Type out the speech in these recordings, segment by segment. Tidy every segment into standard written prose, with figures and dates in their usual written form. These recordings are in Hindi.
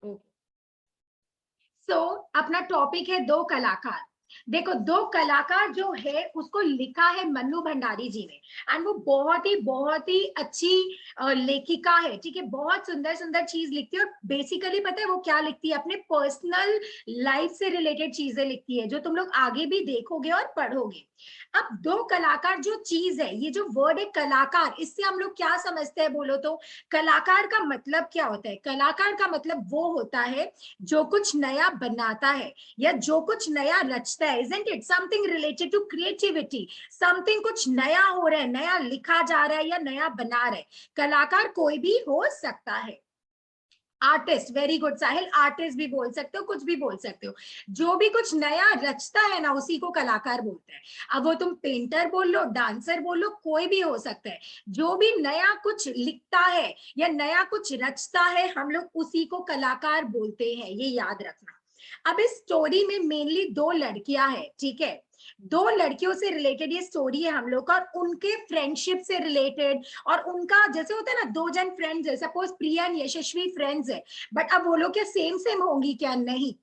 ओके, सो अपना टॉपिक है दो कलाकार। देखो, दो कलाकार जो है उसको लिखा है मन्नू भंडारी जी ने, एंड वो बहुत ही अच्छी लेखिका है, ठीक है। बहुत सुंदर सुंदर चीज लिखती है, और बेसिकली पता है वो क्या लिखती है, अपने पर्सनल लाइफ से रिलेटेड चीजें लिखती है, जो तुम लोग आगे भी देखोगे और पढ़ोगे। अब दो कलाकार जो चीज है, ये जो वर्ड है कलाकार, इससे हम लोग क्या समझते हैं बोलो तो? कलाकार का मतलब क्या होता है? कलाकार का मतलब वो होता है जो कुछ नया बनाता है या जो कुछ नया रचता है, isn't it? Something related to creativity, something कुछ नया हो रहा है, नया लिखा जा रहा है या नया बना रहा है। कलाकार कोई भी हो सकता है। आर्टिस्ट, वेरी गुड साहिल, आर्टिस्ट भी बोल सकते हो, कुछ भी बोल सकते हो। जो भी कुछ नया रचता है ना, उसी को कलाकार बोलते हैं। अब वो तुम पेंटर बोल लो, डांसर बोल लो, कोई भी हो सकता है। जो भी नया कुछ लिखता है या नया कुछ रचता है, हम लोग उसी को कलाकार बोलते हैं, ये याद रखना। अब इस स्टोरी में मेनली दो लड़कियां हैं, ठीक है। दो लड़कियों से रिलेटेड ये स्टोरी है हम लोग का, और उनके फ्रेंडशिप से रिलेटेड। और उनका जैसे होता है ना, दो जन फ्रेंड्स है, suppose Priya and Yashasvi friends है, बट अब वो लोग क्या सेम सेम होंगी क्या? नहीं।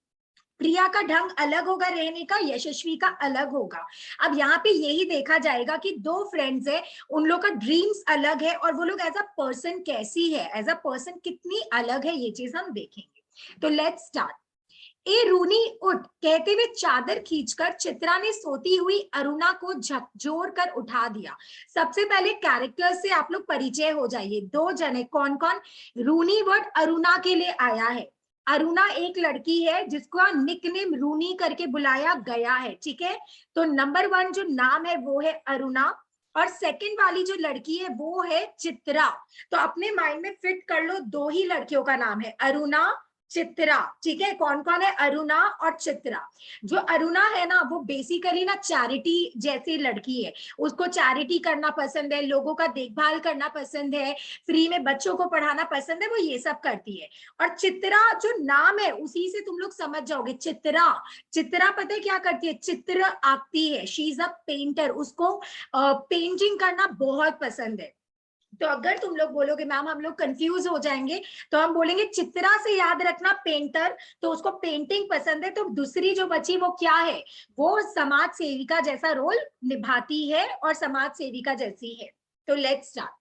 प्रिया का ढंग अलग होगा रहने का, यशस्वी का अलग होगा। अब यहाँ पे यही देखा जाएगा कि दो फ्रेंड्स है, उन लोग का ड्रीम्स अलग है, और वो लोग एज अ पर्सन कैसी है, एज अ पर्सन कितनी अलग है, ये चीज हम देखेंगे। तो लेट्स स्टार्ट। ए रूनी उठ, कहते हुए चादर खींचकर चित्रा ने सोती हुई अरुणा को झकझोर कर उठा दिया। सबसे पहले कैरेक्टर से आप लोग परिचय हो जाइए। दो जने कौन कौन? रूनी वर्ड अरुणा के लिए आया है। अरुणा एक लड़की है जिसका निकनेम रूनी करके बुलाया गया है, ठीक है। तो नंबर वन जो नाम है वो है अरुणा, और सेकंड वाली जो लड़की है वो है चित्रा। तो अपने माइंड में फिट कर लो, दो ही लड़कियों का नाम है, अरुणा, चित्रा, ठीक है। कौन कौन है? अरुणा और चित्रा। जो अरुणा है ना, वो बेसिकली ना चैरिटी जैसी लड़की है। उसको चैरिटी करना पसंद है, लोगों का देखभाल करना पसंद है, फ्री में बच्चों को पढ़ाना पसंद है, वो ये सब करती है। और चित्रा जो नाम है, उसी से तुम लोग समझ जाओगे। चित्रा, चित्रा पता है क्या करती है? चित्र आंकती है, शी इज अ पेंटर, उसको पेंटिंग करना बहुत पसंद है। तो अगर तुम लोग बोलोगे मैम हम लोग कंफ्यूज हो जाएंगे, तो हम बोलेंगे चित्रा से याद रखना पेंटर, तो उसको पेंटिंग पसंद है। तो दूसरी जो बची वो क्या है? वो समाज सेविका जैसा रोल निभाती है, और समाज सेविका जैसी है। तो लेट्स स्टार्ट।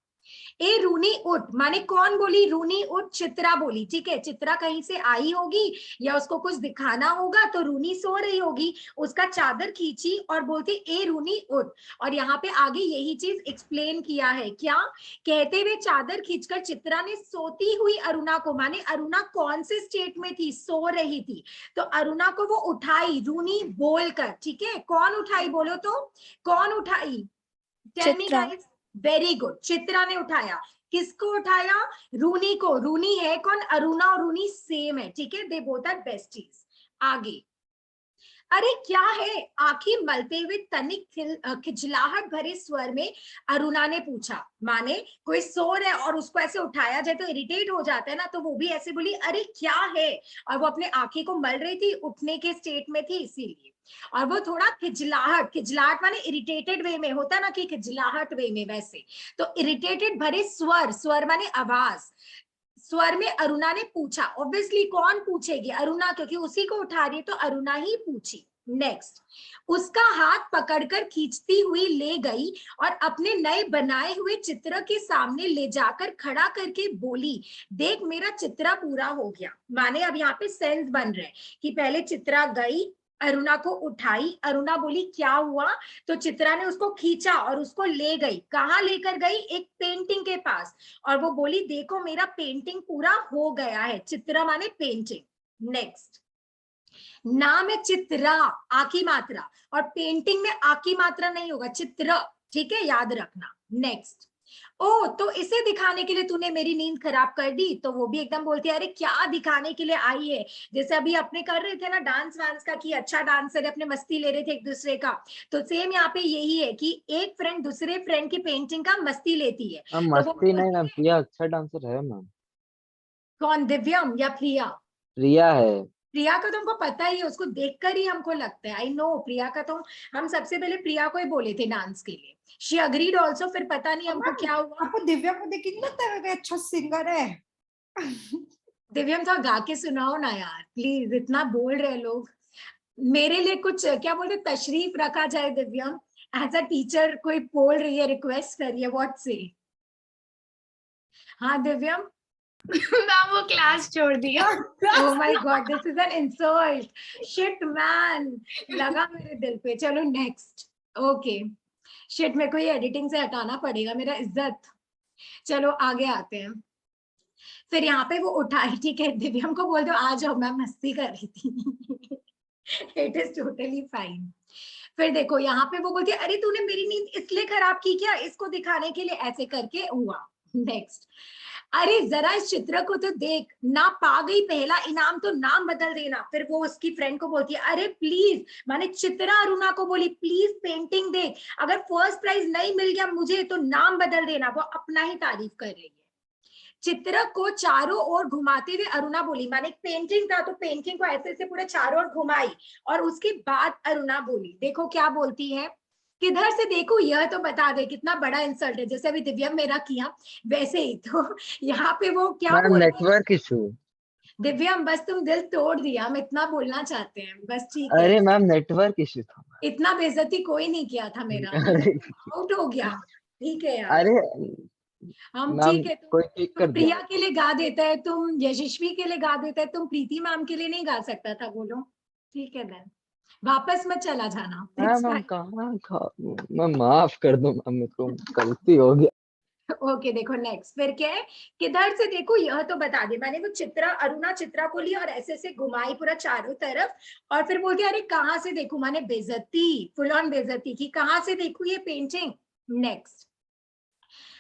ए रूनी उठ, माने कौन बोली? रूनी उठ, चित्रा बोली, ठीक है। चित्रा कहीं से आई होगी या उसको कुछ दिखाना होगा, तो रूनी सो रही होगी, उसका चादर खींची और बोलती ए रूनी उठ। और यहाँ पे आगे यही चीज एक्सप्लेन किया है, क्या? कहते हुए चादर खींचकर चित्रा ने सोती हुई अरुणा को, माने अरुणा कौन से स्टेट में थी? सो रही थी। तो अरुणा को वो उठाई, रूनी बोलकर, ठीक है। कौन उठाई बोलो तो? कौन उठाई? Tell me Chitra. Guys. Very good, Chitra ने उठाया। किसको उठाया? रूनी को। रूनी है कौन? अरुणा और रूनी सेम है, ठीक है, दे बोथ आर बेस्टीज। आगे, अरे क्या है? आंखें मलते हुए तनिक खिजलाहट भरे स्वर में अरुणा ने पूछा। माने कोई सो रहा है और उसको ऐसे उठाया जाए तो इरिटेट हो जाता है ना, तो वो भी ऐसे बोली अरे क्या है, और वो अपने आंखें को मल रही थी, उठने के स्टेट में थी इसीलिए। और वो थोड़ा खिजलाहट, खिजलाहट माने इरिटेटेड वे में होता है ना, कि खिजलाहट वे में, वैसे। तो इरिटेटेड भरे स्वर, स्वर माने आवाज, स्वर में अरुणा ने पूछा। ऑब्वियसली कौन पूछेगी? अरुणा, क्योंकि उसी को उठा रही है तो अरुणा ही पूछी। नेक्स्ट, उसका हाथ पकड़कर खींचती हुई ले गई और अपने नए बनाए हुए चित्र के सामने ले जाकर खड़ा करके बोली, देख मेरा चित्र पूरा हो गया। माने अब यहाँ पे सेंस बन रहे हैं कि पहले चित्रा गई, अरुणा को उठाई, अरुणा बोली क्या हुआ, तो चित्रा ने उसको खींचा और उसको ले गई। कहाँ लेकर गई? एक पेंटिंग के पास। और वो बोली देखो मेरा पेंटिंग पूरा हो गया है। चित्रा माने पेंटिंग। नेक्स्ट, नाम है चित्रा, आकी मात्रा, और पेंटिंग में आकी मात्रा नहीं होगा, चित्र, ठीक है, याद रखना। नेक्स्ट, ओ तो इसे दिखाने के लिए तूने मेरी नींद खराब कर दी, तो वो भी एकदम बोलती है अरे क्या दिखाने के लिए आई है? जैसे अभी अपने कर रहे थे ना डांस वांस का, कि अच्छा डांसर है, अपने मस्ती ले रहे थे एक दूसरे का। तो सेम यहाँ पे यही है कि एक फ्रेंड दूसरे फ्रेंड की पेंटिंग का मस्ती लेती है। मैम तो वो मस्ती नहीं बोलती मैम, है, प्रिया अच्छा डांसर है मैम। कौन, दिव्यम या प्रिया? प्रिया है। प्रिया का तुमको पता ही है, उसको देखकर ही हमको लगता है, आई नो प्रिया का। तो हम सबसे पहले प्रिया को ही बोले थे डांस के लिए, शी अग्रीड ऑल्सो, फिर पता नहीं हमको मैम क्या हुआ। आपको दिव्या को देख के नहीं लगता है कि अच्छा सिंगर है? दिव्यम थोड़ा गा के सुनाओ ना यार प्लीज, इतना बोल रहे लोग। मेरे लिए कुछ क्या बोलते तशरीफ रखा जाए दिव्यम, एज अ टीचर कोई बोल रही है, रिक्वेस्ट कर रही है, व्हाट से। हाँ दिव्यम। मैम वो क्लास छोड़ दिया। Oh my God, this is an insult, shit man, लगा मेरे दिल पे। चलो नेक्स्ट। ओके, शिट, मेरे को ये एडिटिंग से हटाना पड़ेगा, मेरा इज्जत। चलो आगे आते हैं। फिर यहाँ पे वो उठाई, ठीक है, दिव्यम को बोल दो आ जाओ, मैं मस्ती कर रही थी। It is totally fine. फिर देखो यहाँ पे वो बोलती है अरे तूने मेरी नींद इसलिए खराब की क्या, इसको दिखाने के लिए ऐसे करके हुआ। नेक्स्ट, अरे जरा इस चित्र को तो देख ना, पा गई पहला इनाम तो नाम बदल देना। फिर वो उसकी फ्रेंड को बोलती है अरे प्लीज, माने चित्रा अरुणा को बोली प्लीज पेंटिंग देख, अगर फर्स्ट प्राइज नहीं मिल गया मुझे तो नाम बदल देना। वो अपना ही तारीफ कर रही है। चित्र को चारों ओर घुमाते हुए अरुणा बोली, माने एक पेंटिंग था तो पेंटिंग को ऐसे ऐसे पूरे चारों ओर घुमाई, और उसके बाद अरुणा बोली, देखो क्या बोलती है, किधर से देखो यह तो बता दे। कितना बड़ा इंसल्ट है, जैसे अभी दिव्यम मेरा किया वैसे ही। तो यहाँ पे वो क्या मैम बोलती है, नेटवर्क इशू। दिव्यम बस तुम दिल तोड़ दिया, हम इतना बोलना चाहते हैं बस, ठीक है। अरे मैम नेटवर्क इशू था। इतना बेइज्जती कोई नहीं किया था मेरा, तू अरे आउट हो गया। ठीक है यार, अरे हम मैम ठीक है। कोई किक तुम कर दिया प्रिया मेरे के लिए गा देता है, तुम यशस्वी के लिए गा देता है, तुम प्रीति मैम के लिए नहीं गा सकता था, बोलो। ठीक है देन, वापस मत चला जाना, को। It's ma'am fine. कहाँ खा। मैम माफ कर दो मैम, मेरे को गलती हो गया। ओके देखो नेक्स्ट, फिर क्या है, किधर से देखो यह तो बता दे, मैंने वो चित्रा, अरुणा चित्रा को लिया और ऐसे ऐसे घुमाई पूरा चारों तरफ, और फिर बोलती अरे कहाँ से देखू, माने बेइज्जती, फुल ऑन बेइज्जती की, कहाँ से देखू ये पेंटिंग। नेक्स्ट,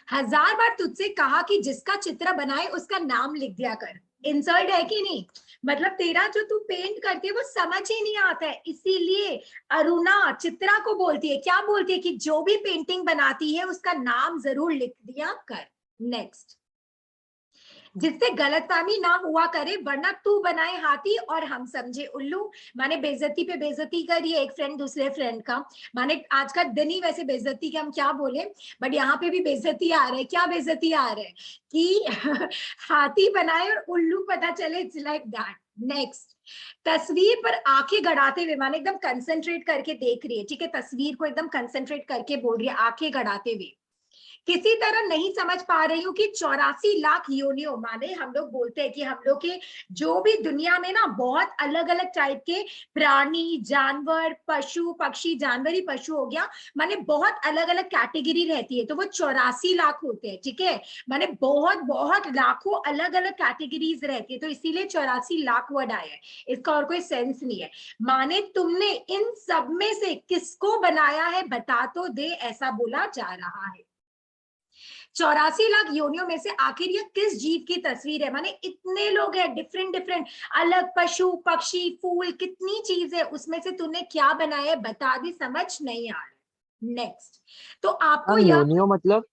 हजार बार तुझसे कहा कि जिसका चित्र बनाए उसका नाम लिख दिया कर। इंसल्ट है कि नहीं, मतलब तेरा जो तू पेंट करती है वो समझ ही नहीं आता है, इसीलिए अरुणा चित्रा को बोलती है, क्या बोलती है कि जो भी पेंटिंग बनाती है उसका नाम जरूर लिख दिया कर। नेक्स्ट, जिससे गलतफहमी ना हुआ करे वरना तू बनाए हाथी और हम समझे उल्लू। माने बेइज्जती पे बेइज्जती करी है एक फ्रेंड दूसरे फ्रेंड का, माने आज का दिन ही वैसे बेइज्जती के हम क्या बोले, बट यहाँ पे भी बेइज्जती आ रहा है। क्या बेइज्जती आ रहा है कि हाथी बनाए और उल्लू पता चले, इट्स लाइक दैट। नेक्स्ट, तस्वीर पर आंखें गड़ाते हुए, माने एकदम कंसंट्रेट करके देख रही है, ठीक है, तस्वीर को एकदम कंसंट्रेट करके बोल रही है आंखें गड़ाते हुए, किसी तरह नहीं समझ पा रही हूँ कि 84 लाख योनियों, माने हम लोग बोलते हैं कि हम लोग के जो भी दुनिया में ना बहुत अलग अलग टाइप के प्राणी, जानवर, पशु पक्षी, जानवर ही पशु हो गया, माने बहुत अलग अलग कैटेगरी रहती है, तो वो 84 लाख होते हैं, ठीक है, माने बहुत बहुत लाखों अलग अलग कैटेगरीज रहती है, तो इसीलिए 84 लाख वर्ड आया है, इसका और कोई सेंस नहीं है। माने तुमने इन सब में से किसको बनाया है बता तो दे, ऐसा बोला जा रहा है। 84 लाख योनियों में से आखिर ये किस जीव की तस्वीर है, माने इतने लोग हैं, डिफरेंट डिफरेंट, अलग पशु पक्षी फूल, कितनी चीज है, उसमें से तूने क्या बनाया है बता दी, समझ नहीं आ रहा। नेक्स्ट, तो आपको मैम यह, योनियो मतलब।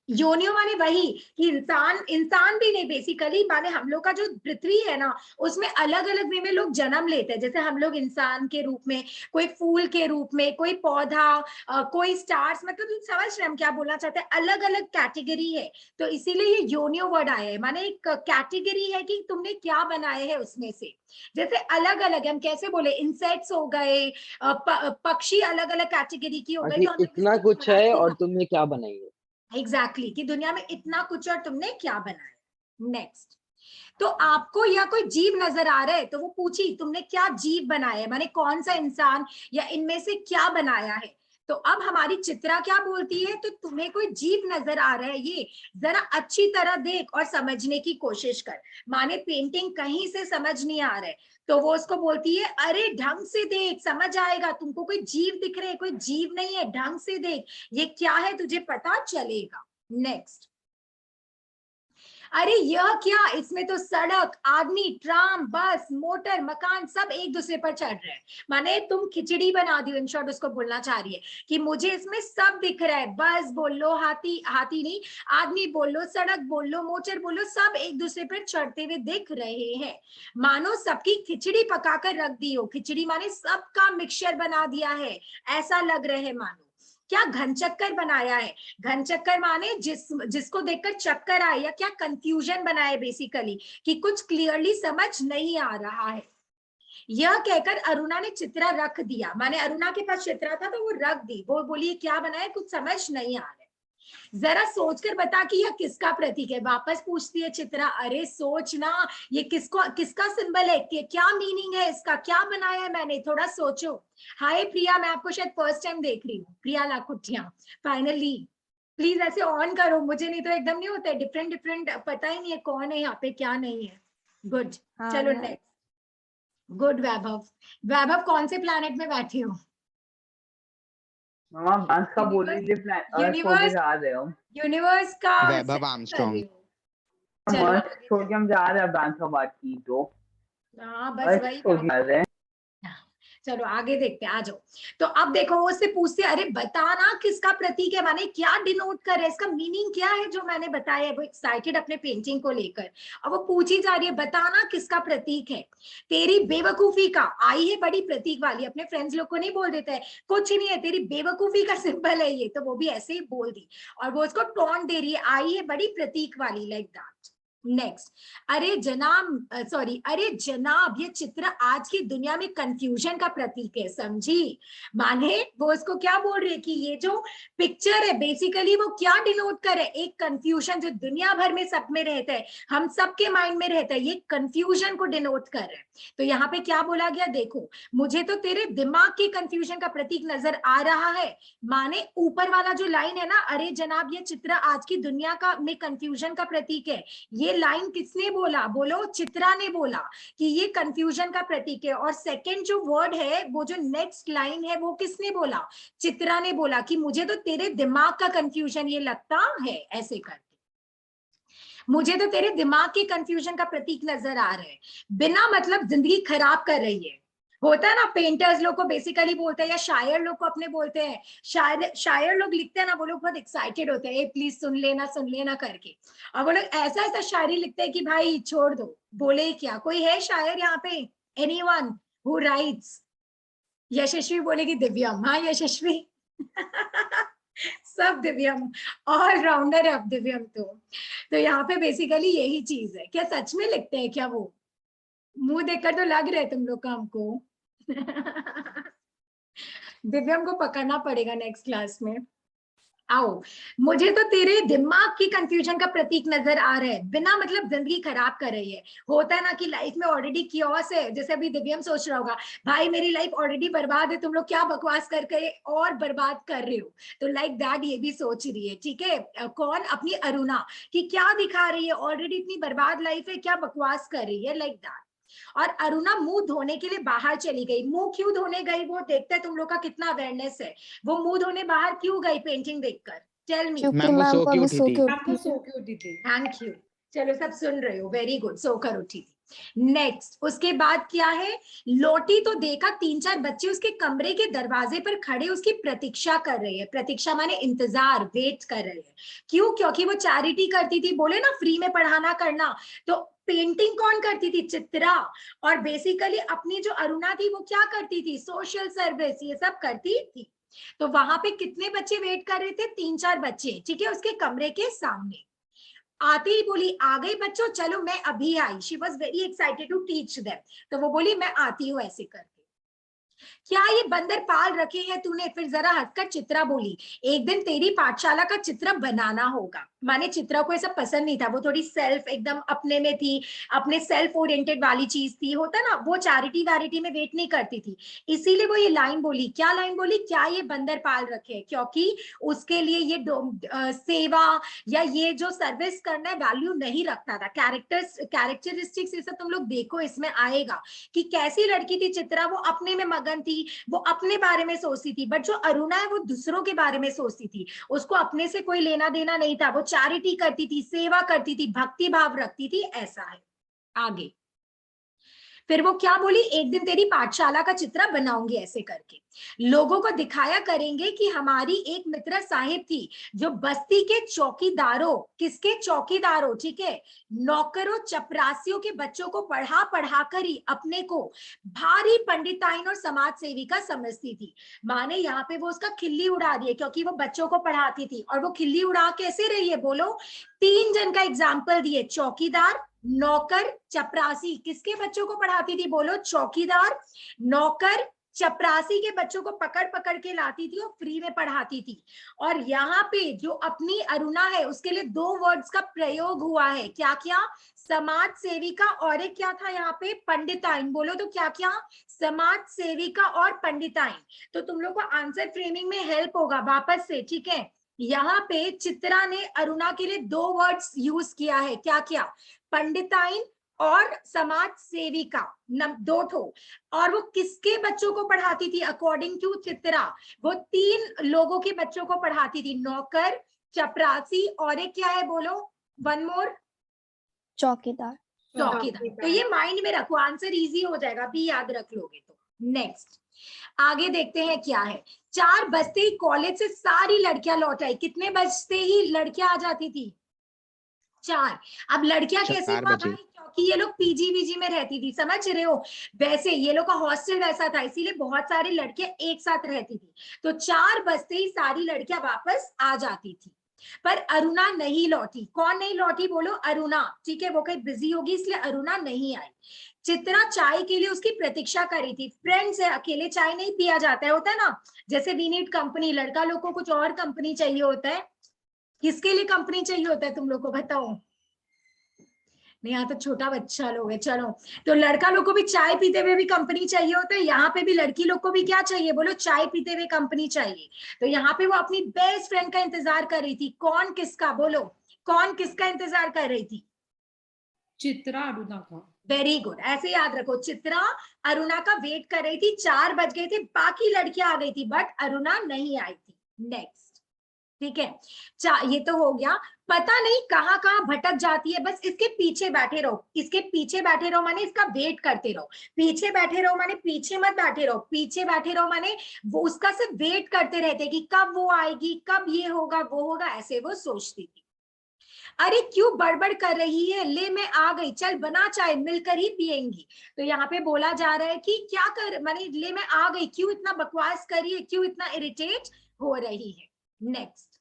योनियो माने वही कि इंसान, इंसान भी नहीं बेसिकली, माने हम लोग का जो पृथ्वी है ना उसमें अलग अलग वे में लोग जन्म लेते हैं, जैसे हम लोग इंसान के रूप में, कोई फूल के रूप में, कोई पौधा, कोई स्टार्स, मतलब तुम समझ रहे हम क्या बोलना चाहते हैं, अलग अलग कैटेगरी है, तो इसीलिए ये योनियो वर्ड आया है, माने एक कैटेगरी है कि तुमने क्या बनाए है उसमें से, जैसे अलग अलग हम कैसे बोले, इंसेक्ट्स हो गए, पक्षी अलग अलग कैटेगरी की हो गई, कि तो हमने इतना इसको कुछ है 84 और लाख, तुमने क्या बनाई है। एग्जैक्टली कि दुनिया में इतना कुछ और तुमने क्या बनाया। नेक्स्ट, तो आपको या कोई जीव नजर आ रहा है तो वो पूछी तुमने क्या जीव बनाया है, माने कौन सा इंसान या इनमें से क्या बनाया है। तो अब हमारी चित्रा क्या बोलती है, तो तुम्हें कोई जीव नजर आ रहा है ये, जरा अच्छी तरह देख और समझने की कोशिश कर, माने पेंटिंग कहीं से समझ नहीं आ रहा है, तो वो उसको बोलती है अरे ढंग से देख समझ आएगा, तुमको कोई जीव दिख रहे, कोई जीव नहीं है, ढंग से देख ये क्या है तुझे पता चलेगा। नेक्स्ट, अरे यह क्या, इसमें तो सड़क, आदमी, ट्राम, बस, मोटर, मकान सब एक दूसरे पर चढ़ रहे हैं, माने तुम खिचड़ी बना दी, इन शॉर्ट उसको बोलना चाह रही है कि मुझे इसमें सब दिख रहा है, बस बोल लो, हाथी, हाथी नहीं, आदमी बोल लो, सड़क बोल लो, मोटर बोल लो, सब एक दूसरे पर चढ़ते हुए दिख रहे हैं, मानो सबकी खिचड़ी पकाकर रख दी हो, खिचड़ी माने सबका मिक्सचर बना दिया है, ऐसा लग रहे है मानो। क्या घनचक्कर बनाया है? घनचक्कर माने जिसको देखकर चक्कर आए, या क्या कंफ्यूजन बनाए बेसिकली, कि कुछ क्लियरली समझ नहीं आ रहा है। यह कहकर अरुणा ने चित्रा रख दिया, माने अरुणा के पास चित्रा था तो वो रख दी। वो बोली क्या बनाए, कुछ समझ नहीं आ रहा है, जरा सोचकर बता कि यह किसका प्रतीक है। वापस पूछती है चित्रा, अरे सोच ना, ये किसका सिंबल है, क्या मीनिंग है इसका, क्या बनाया है मैंने, थोड़ा सोचो। हाय प्रिया, मैं आपको शायद फर्स्ट टाइम देख रही हूँ, प्रिया लाखुटिया फाइनली। प्लीज ऐसे ऑन करो, मुझे नहीं तो एकदम नहीं होता है, डिफरेंट डिफरेंट, पता ही नहीं है कौन है यहाँ पे क्या नहीं है। गुड, चलो नेक्स्ट। गुड वैभव, वैभव कौन से प्लैनेट में बैठे हो? मामा बांस का बोल रही थी अर्थ छोड़ के जा रहे हो। यूनिवर्स का वैभव कर आर्मस्ट्रॉन्ग। रही हो। चलो अर्थ आगे छोड़ के हम जा रहे हैं, बांस का बात की तो हाँ बस अर्थ वही छोड़ बात। के जा रहे हैं। चलो आगे देखते हैं, आ जाओ। तो अब देखो वो उससे पूछते, अरे बता ना किसका प्रतीक है, माने क्या डिनोट कर है, इसका मीनिंग क्या है जो मैंने बताया है। वो एक्साइटेड अपने पेंटिंग को लेकर, अब वो पूछी जा रही है बताना किसका प्रतीक है। तेरी बेवकूफी का, आई है बड़ी प्रतीक वाली, अपने फ्रेंड्स लोग को नहीं बोल देता है कुछ नहीं है, तेरी बेवकूफी का सिंबल है ये, तो वो भी ऐसे ही बोल दी, और वो उसको टोन दे रही है, आई है बड़ी प्रतीक वाली, लाइक दैट। नेक्स्ट, अरे जनाब, सॉरी, अरे जनाब, ये चित्र आज की दुनिया में कंफ्यूजन का प्रतीक है, समझी। माने वो उसको क्या बोल रही है कि ये जो पिक्चर है बेसिकली वो क्या डिनोट करे, एक कंफ्यूजन जो दुनिया भर में सब में रहता है, हम सबके माइंड में रहता है, ये कंफ्यूजन को डिनोट कर रहे हैं। तो यहाँ पे क्या बोला गया, देखो मुझे तो तेरे दिमाग के कंफ्यूजन का प्रतीक नजर आ रहा है। माने ऊपर वाला जो लाइन है ना, अरे जनाब ये चित्र आज की दुनिया का में कंफ्यूजन का प्रतीक है, ये लाइन किसने बोला, बोलो चित्रा ने बोला कि ये कंफ्यूजन का प्रतीक है। और सेकंड जो वर्ड है, वो जो नेक्स्ट लाइन है, वो किसने बोला, चित्रा ने बोला कि मुझे तो तेरे दिमाग का कंफ्यूजन ये लगता है, ऐसे करके मुझे तो तेरे दिमाग के कंफ्यूजन का प्रतीक नजर आ रहा है। बिना मतलब जिंदगी खराब कर रही है, होता है ना, पेंटर्स लोग को बेसिकली बोलते हैं, या शायर लोग को अपने बोलते हैं, शायर लोग लिखते हैं ना, वो लोग बहुत एक्साइटेड होते हैं, प्लीज सुन लेना करके, और वो लोग ऐसा ऐसा शायरी लिखते हैं कि भाई छोड़ दो, बोले क्या। कोई है शायर यहाँ पे, एनीवन हु राइट्स? यशस्वी बोलेगी दिव्यम, हाँ यशस्वी सब दिव्यम, ऑलराउंडर है अब दिव्यम तो यहाँ पे बेसिकली यही चीज है। क्या सच में लिखते हैं क्या वो? मुंह देखकर तो लग रहा है तुम लोग का हमको दिव्यम को पकड़ना पड़ेगा नेक्स्ट क्लास में। आओ, मुझे तो तेरे दिमाग की कंफ्यूजन का प्रतीक नजर आ रहा है, बिना मतलब जिंदगी खराब कर रही है। होता है ना कि लाइफ में ऑलरेडी कियोस है, जैसे अभी दिव्यम सोच रहा होगा भाई मेरी लाइफ ऑलरेडी बर्बाद है, तुम लोग क्या बकवास करके और बर्बाद कर रहे हो, तो लाइक दैट ये भी सोच रही है, ठीक है। कौन? अपनी अरुणा, कि क्या दिखा रही है, ऑलरेडी इतनी बर्बाद लाइफ है, क्या बकवास कर रही है, लाइक दैट। और अरुणा मुंह धोने के लिए बाहर चली गई। मुंह क्यों धोने गई वो देखते हैं तुम लोग का कितना अवेयरनेस है। वो मुंह धोने बाहर क्यों गई पेंटिंग देखकर? Tell me. क्योंकि मैम वो सो के उठी थी। थैंक यू, चलो सब सुन रहे हो, वेरी गुड, सोकर उठी थी। नेक्स्ट, उसके बाद क्या है, लौटी तो देखा 3-4 बच्चे उसके कमरे के दरवाजे पर खड़े उसकी प्रतीक्षा कर रहे हैं। प्रतीक्षा माने इंतजार, वेट कर रहे हैं। क्यों? क्योंकि वो चैरिटी करती थी, बोले ना फ्री में पढ़ाना करना, तो पेंटिंग कौन करती थी? चित्रा। और बेसिकली अपनी जो अरुणा थी वो क्या करती थी? सोशल सर्विस, ये सब करती थी। तो वहां पे कितने बच्चे वेट कर रहे थे? 3-4 बच्चे, ठीक है, उसके कमरे के सामने। आते ही बोली, आ गई बच्चों, चलो मैं अभी आई। She was very excited to teach them, तो वो बोली मैं आती हूँ ऐसे करके। क्या ये बंदर पाल रखे हैं तूने? फिर जरा हंसकर चित्रा बोली, एक दिन तेरी पाठशाला का चित्र बनाना होगा। माने चित्रा को ऐसा पसंद नहीं था, वो थोड़ी सेल्फ एकदम अपने में थी, अपने सेल्फ ओरिएंटेड वाली चीज थी, होता ना, वो चैरिटी वैरिटी में वेट नहीं करती थी। इसीलिए वो ये लाइन बोली। क्या लाइन बोली? क्या ये बंदर पाल रखे हैं? क्योंकि उसके लिए ये सेवा या ये जो सर्विस करना है वैल्यू नहीं रखता था। कैरेक्टरिस्टिक्स ये सब तुम लोग देखो, इसमें आएगा कि कैसी लड़की थी चित्रा। वो अपने में मगन थी, वो अपने बारे में सोचती थी, बट जो अरुणा है वो दूसरों के बारे में सोचती थी। उसको अपने से कोई लेना देना नहीं था, वो चैरिटी करती थी, सेवा करती थी, भक्ति भाव रखती थी, ऐसा है। आगे, फिर वो क्या बोली, एक दिन तेरी पाठशाला का चित्र बनाऊंगी ऐसे करके। लोगों को दिखाया करेंगे कि हमारी एक मित्र साहिब थी जो बस्ती के चौकीदारों, किसके चौकीदारों, ठीक है, नौकरों चपरासियों के बच्चों को पढ़ा पढ़ा कर ही अपने को भारी पंडिताइन और समाज सेविका समझती थी। माने यहाँ पे वो उसका खिल्ली उड़ा रही है क्योंकि वो बच्चों को पढ़ाती थी। और वो खिल्ली उड़ा कैसे रही है बोलो, 3 जन का एग्जाम्पल दिए, चौकीदार, नौकर, चपरासी। किसके बच्चों को पढ़ाती थी बोलो, चौकीदार, नौकर, चपरासी के बच्चों को पकड़ पकड़ के लाती थी और फ्री में पढ़ाती थी। और यहाँ पे जो अपनी अरुणा है उसके लिए 2 वर्ड्स का प्रयोग हुआ है, क्या क्या, समाज सेविका और एक क्या था यहाँ पे, पंडिताइन। बोलो तो क्या क्या, समाज सेविका और पंडिताइन। तो तुम लोग को आंसर फ्रेमिंग में हेल्प होगा वापस से, ठीक है। यहाँ पे चित्रा ने अरुणा के लिए 2 वर्ड्स यूज किया है, क्या क्या, पंडिताइन और समाज सेविका, 2 ठो। और वो किसके बच्चों को पढ़ाती थी अकॉर्डिंग टू चित्रा, वो 3 लोगों के बच्चों को पढ़ाती थी, नौकर, चपरासी और एक क्या है बोलो, 1 मोर, चौकीदार। चौकीदार। तो ये माइंड में रखो, आंसर इजी हो जाएगा, भी याद रख लोगे तो। नेक्स्ट आगे देखते हैं क्या है। 4 बजते ही कॉलेज से सारी लड़कियां लौट आई। कितने बजते ही लड़कियां आ जाती थी, 4। अब लड़कियां कैसे 4 वहां बजे। आई, क्योंकि ये लोग पीजी वीजी में रहती थी, समझ रहे हो, वैसे ये लोग का हॉस्टल वैसा था, इसीलिए बहुत सारी लड़कियां एक साथ रहती थी। तो 4 बजते ही सारी लड़कियां वापस आ जाती थी। पर अरुणा नहीं लौटी। कौन नहीं लौटी बोलो, अरुणा, ठीक है, वो कहीं बिजी होगी इसलिए अरुणा नहीं आई। चित्रा चाय के लिए उसकी प्रतीक्षा कर रही थी। फ्रेंड्स है, अकेले चाय नहीं पिया जाता है, होता है ना, जैसे वी नीड कंपनी, लड़का लोग को कुछ और कंपनी चाहिए होता है। किसके लिए कंपनी चाहिए होता है तुम लोग को बताओ, नहीं यहाँ तो छोटा बच्चा लोग है, चलो। तो लड़का लोग को भी चाय पीते हुए भी कंपनी चाहिए होता है, यहाँ पे भी लड़की लोग को भी क्या चाहिए बोलो, चाय पीते हुए कंपनी चाहिए। तो यहाँ पे वो अपनी बेस्ट फ्रेंड का इंतजार कर रही थी। कौन किसका बोलो, कौन किसका इंतजार कर रही थी, चित्रा अरुणा का। वेरी गुड, ऐसे याद रखो, चित्रा अरुणा का वेट कर रही थी। 4 बज गए थे, बाकी लड़कियां आ गई थी बट अरुणा नहीं आई थी। नेक्स्ट, ठीक है, ये तो हो गया। पता नहीं कहाँ कहाँ भटक जाती है, बस इसके पीछे बैठे रहो, इसके पीछे बैठे रहो माने इसका वेट करते रहो। पीछे बैठे रहो माने पीछे मत बैठे रहो, पीछे बैठे रहो माने वो उसका सिर्फ वेट करते रहते कि कब वो आएगी, कब ये होगा वो होगा, ऐसे वो सोचती थी। अरे क्यों बड़बड़ कर रही है, ले मैं आ गई, चल बना चाय, मिलकर ही पियेंगी। तो यहाँ पे बोला जा रहा है कि क्या कर, माने ले मैं आ गई, क्यों इतना बकवास कर रही है, क्यों इतना इरिटेट हो रही है। नेक्स्ट,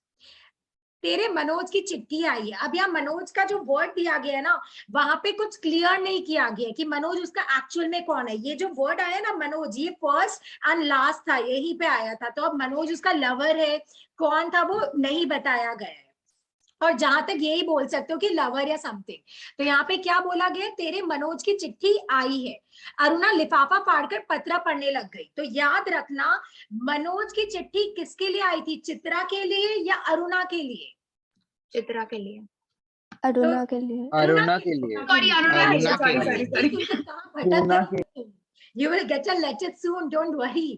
तेरे मनोज की चिट्ठी आई है। अब यहाँ मनोज का जो वर्ड दिया गया है ना, वहां पे कुछ क्लियर नहीं किया गया कि मनोज उसका एक्चुअल में कौन है। ये जो वर्ड आया ना मनोज, ये फर्स्ट एंड लास्ट था, यही पे आया था। तो अब मनोज उसका लवर है, कौन था वो नहीं बताया गया है। और जहां तक यही बोल सकते हो कि लवर या समथिंग। तो यहाँ पे क्या बोला गया, तेरे मनोज की चिट्ठी आई है। अरुणा लिफाफा फाड़कर पत्र पढ़ने लग गई। तो याद रखना, मनोज की चिट्ठी किसके लिए आई थी, चित्रा के लिए या अरुणा के लिए, चित्रा के लिए। अरुणा के लिए। अरुणा के लिए। सॉरी अरुणा के लिए, अरुणा के सॉरी लिए। सॉरी। अरुणा के You will get a letter soon, don't worry.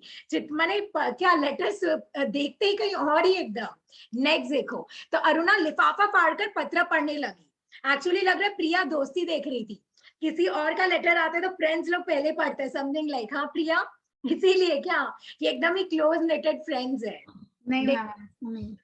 माने क्या लेटर्स देखते ही कहीं और ही एकदम। नेक्स्ट देखो, तो अरुणा लिफाफा फाड़कर पत्र पढ़ने लगी। एक्चुअली लग रहा है प्रिया दोस्ती देख रही थी, किसी और का लेटर आते तो फ्रेंड्स लोग पहले पढ़ते हैं, समथिंग लाइक, हाँ प्रिया, इसीलिए क्या ये एकदम ही क्लोज नेटेड फ्रेंड्स है। नहीं देख- मैम,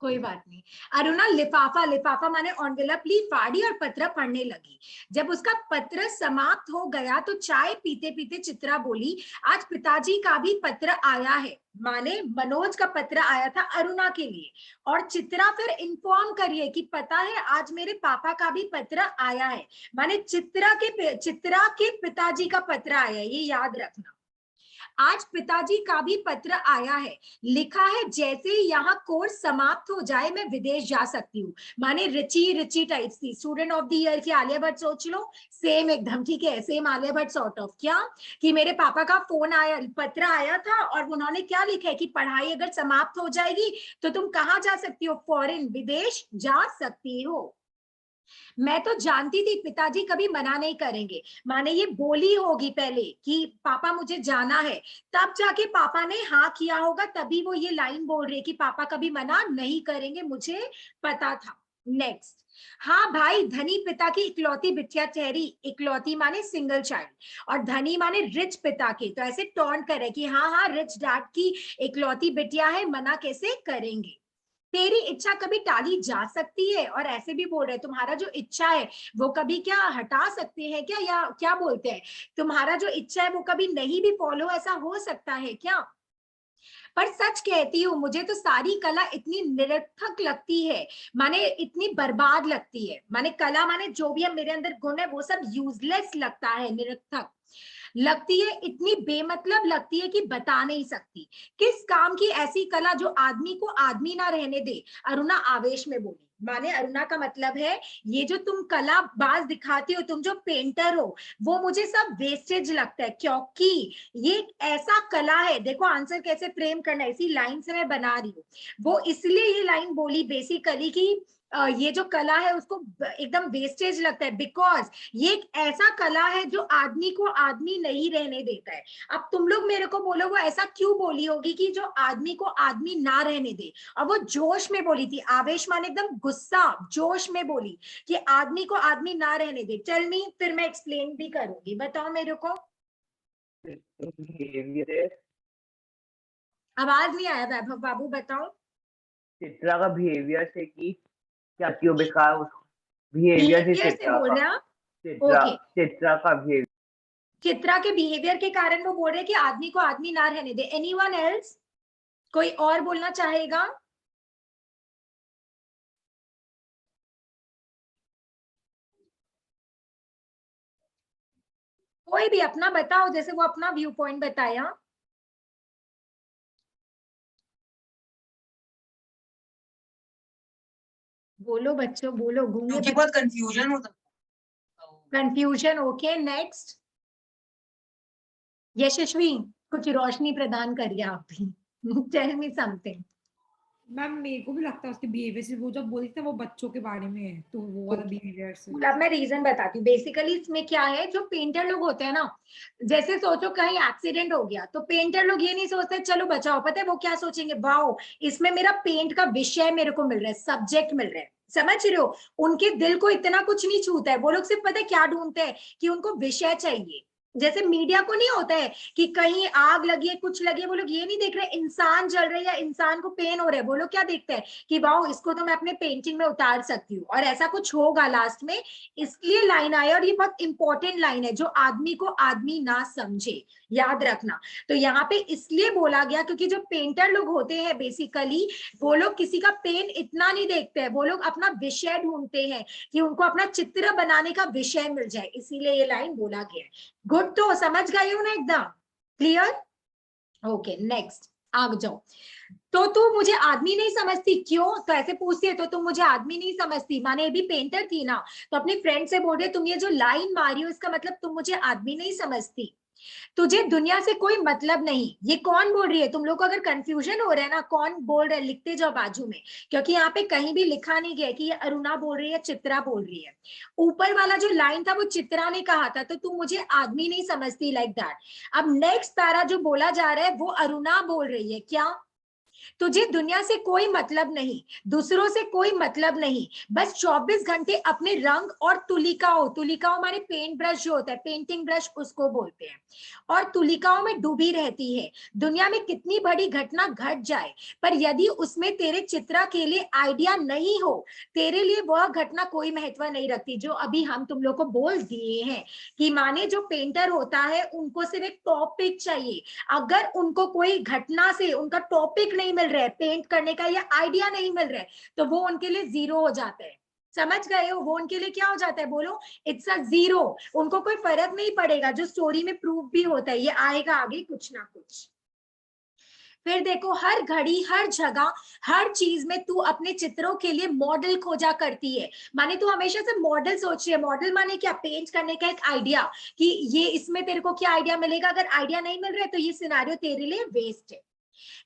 कोई बात नहीं। अरुणा लिफाफा, लिफाफा माने एनवेलप ली, फाड़ी और पत्र पढ़ने लगी। जब उसका पत्र समाप्त हो गया तो चाय पीते पीते चित्रा बोली, आज पिताजी का भी पत्र आया है। माने मनोज का पत्र आया था अरुणा के लिए। और चित्रा फिर इन्फॉर्म करिए कि पता है आज मेरे पापा का भी पत्र आया है। माने चित्रा के पिताजी का पत्र आया है, ये याद रखना। आज पिताजी का भी पत्र आया है, लिखा है जैसे ही यहाँ कोर्स समाप्त हो जाए मैं विदेश जा सकती हूँ। माने रिची टाइप्स थी, स्टूडेंट ऑफ द ईयर की आलिया भट्ट सोच लो, सेम एकदम, ठीक है, same Alia Bhatt sort of. क्या कि मेरे पापा का फोन आया, पत्र आया था और उन्होंने क्या लिखा है कि पढ़ाई अगर समाप्त हो जाएगी तो तुम कहाँ जा सकती हो, फॉरेन, विदेश जा सकती हो। मैं तो जानती थी पिताजी कभी मना नहीं करेंगे। माने ये बोली होगी पहले कि पापा मुझे जाना है, तब जाके पापा ने हाँ किया होगा, तभी वो ये लाइन बोल रही है कि पापा कभी मना नहीं करेंगे, मुझे पता था। नेक्स्ट, हाँ भाई, धनी पिता की इकलौती बिटिया ठहरी, इकलौती माने सिंगल चाइल्ड, और धनी माने रिच पिता की, तो ऐसे टॉन्ट करे कि हाँ हाँ रिच डैड की इकलौती बिटिया है, मना कैसे करेंगे। तेरी इच्छा कभी टाली जा सकती है, और ऐसे भी बोल रहे तुम्हारा जो इच्छा है वो कभी क्या हटा सकते हैं क्या, या क्या बोलते हैं, तुम्हारा जो इच्छा है वो कभी नहीं भी फॉलो ऐसा हो सकता है क्या। पर सच कहती हूँ, मुझे तो सारी कला इतनी निरर्थक लगती है, माने इतनी बर्बाद लगती है, माने कला माने जो भी है मेरे अंदर गुण है वो सब यूजलेस लगता है, निरर्थक लगती है, इतनी बेमतलब लगती है कि बता नहीं सकती। किस काम की ऐसी कला जो आदमी को आदमी ना रहने दे, अरुणा आवेश में बोली। माने अरुणा का मतलब है ये जो तुम कला बाज दिखाती हो, तुम जो पेंटर हो, वो मुझे सब वेस्टेज लगता है, क्योंकि ये एक ऐसा कला है, देखो आंसर कैसे फ्रेम करना है, इसी लाइन से मैं बना रही हूँ। वो इसलिए ये लाइन बोली बेसिकली कि ये जो कला है उसको एकदम वेस्टेज लगता है, बिकॉज ये एक ऐसा कला है जो आदमी को आदमी नहीं रहने देता है। अब तुम लोग मेरे को बोलो वो ऐसा क्यों बोली होगी कि जो आदमी को आदमी ना रहने दे, और वो जोश में बोली थी, आवेश माने एकदम गुस्सा, जोश में बोली कि आदमी को आदमी ना रहने दे। टेल मी, फिर मैं एक्सप्लेन भी करूंगी, बताओ मेरे को। बिहेवियर, आवाज नहीं आया वैभव बाबू, बताओ। चित्रा का बिहेवियर से कि क्या क्यों बेकार, उस बिहेवियर से बिहेवियर से चित्रा बोल का, रहे हैं। चित्रा ओके, चित्रा का बिहेवियर। चित्रा के बिहेवियर के कारण वो बोल रहे हैं कि आदमी को आदमी ना रहने दे। एनीवन एल्स, कोई और बोलना चाहेगा। कोई भी अपना बताओ, जैसे वो अपना व्यू पॉइंट बताया। बोलो बच्चों बोलो, गूंगे क्योंकि बहुत कंफ्यूजन होता। कंफ्यूजन। ओके नेक्स्ट, यशस्वी कुछ रोशनी प्रदान करिए आप भी। Tell me something. मैम मेरे को भी लगता है उसके बिहेवियर से, वो जब बोली थी वो बच्चों के बारे में है, तो वो वाला बिहेवियर से। अब मैं रीजन बताती हूँ। बेसिकली इसमें क्या है, जो पेंटर लोग होते हैं ना, जैसे सोचो कहीं एक्सीडेंट हो गया तो पेंटर लोग ये नहीं सोचते चलो बचाओ, पता है वो क्या सोचेंगे, वाओ इसमें मेरा पेंट का विषय मेरे को मिल रहा है, सब्जेक्ट मिल रहा है। समझ रहे हो, उनके दिल को इतना कुछ नहीं छूता है, वो लोग सिर्फ पता है क्या ढूंढते हैं कि उनको विषय चाहिए। जैसे मीडिया को नहीं होता है कि कहीं आग लगी है, कुछ लगी है, वो लोग ये नहीं देख रहे इंसान जल रहे हैं या इंसान को पेन हो रहा है, वो लोग क्या देखते हैं कि वाओ इसको तो मैं अपने पेंटिंग में उतार सकती हूँ, और ऐसा कुछ होगा लास्ट में। इसलिए लाइन आया, और ये बहुत इंपॉर्टेंट लाइन है, जो आदमी को आदमी ना समझे, याद रखना। तो यहाँ पे इसलिए बोला गया क्योंकि जो पेंटर लोग होते हैं बेसिकली, वो लोग किसी का पेन इतना नहीं देखते हैं, वो लोग अपना विषय ढूंढते हैं कि उनको अपना चित्र बनाने का विषय मिल जाए, इसीलिए ये लाइन बोला गया है। गुड, तो समझ गए हो ना एकदम क्लियर। ओके नेक्स्ट, आगे जाओ। तो तू मुझे आदमी नहीं समझती क्यों, तो ऐसे पूछती है तो तुम मुझे आदमी नहीं समझती, माने ये भी पेंटर थी ना, तो अपनी फ्रेंड से बोल रही है तुम ये जो लाइन मारी हो इसका मतलब तुम मुझे आदमी नहीं समझती, तुझे दुनिया से कोई मतलब नहीं। ये कौन बोल रही है, तुम लोग को अगर कंफ्यूजन हो रहा है ना कौन बोल रहा है, लिखते जाओ बाजू में, क्योंकि यहाँ पे कहीं भी लिखा नहीं गया कि ये अरुणा बोल रही है चित्रा बोल रही है। ऊपर वाला जो लाइन था वो चित्रा ने कहा था, तो तुम मुझे आदमी नहीं समझती, लाइक दैट। अब नेक्स्ट पैरा जो बोला जा रहा है वो अरुणा बोल रही है, क्या तुझे दुनिया से कोई मतलब नहीं, दूसरों से कोई मतलब नहीं, बस 24 घंटे अपने रंग और तुलिकाओं, तुलिकाओं हमारे पेंट ब्रश जो होता है, पेंटिंग ब्रश उसको बोलते हैं, और तुलिकाओं में डूबी रहती है। दुनिया में कितनी बड़ी घटना घट जाए, पर यदि उसमें तेरे चित्रा के लिए आइडिया नहीं हो, तेरे लिए वह घटना कोई महत्व नहीं रखती। जो अभी हम तुम लोग को बोल दिए हैं कि माने जो पेंटर होता है उनको सिर्फ एक टॉपिक चाहिए, अगर उनको कोई घटना से उनका टॉपिक नहीं मिल रहा है, पेंट करने का या आइडिया नहीं मिल रहा है, तो वो उनके लिए जीरो हो जाता है। समझ गए हो, वो उनके लिए क्या हो जाता है, बोलो, इट्स अ जीरो। उनको कोई फर्क नहीं पड़ेगा, जो स्टोरी में प्रूफ भी होता है, ये आएगा आगे कुछ ना कुछ। फिर देखो, हर घड़ी हर जगह हर चीज में तू अपने चित्रों के लिए मॉडल खोजा करती है, माने तू हमेशा से मॉडल सोच रही है। मॉडल माने क्या, पेंट करने का एक आइडिया, कि ये इसमें तेरे को क्या आइडिया मिलेगा, अगर आइडिया नहीं मिल रहा है तो ये सिनेरियो तेरे लिए वेस्ट है।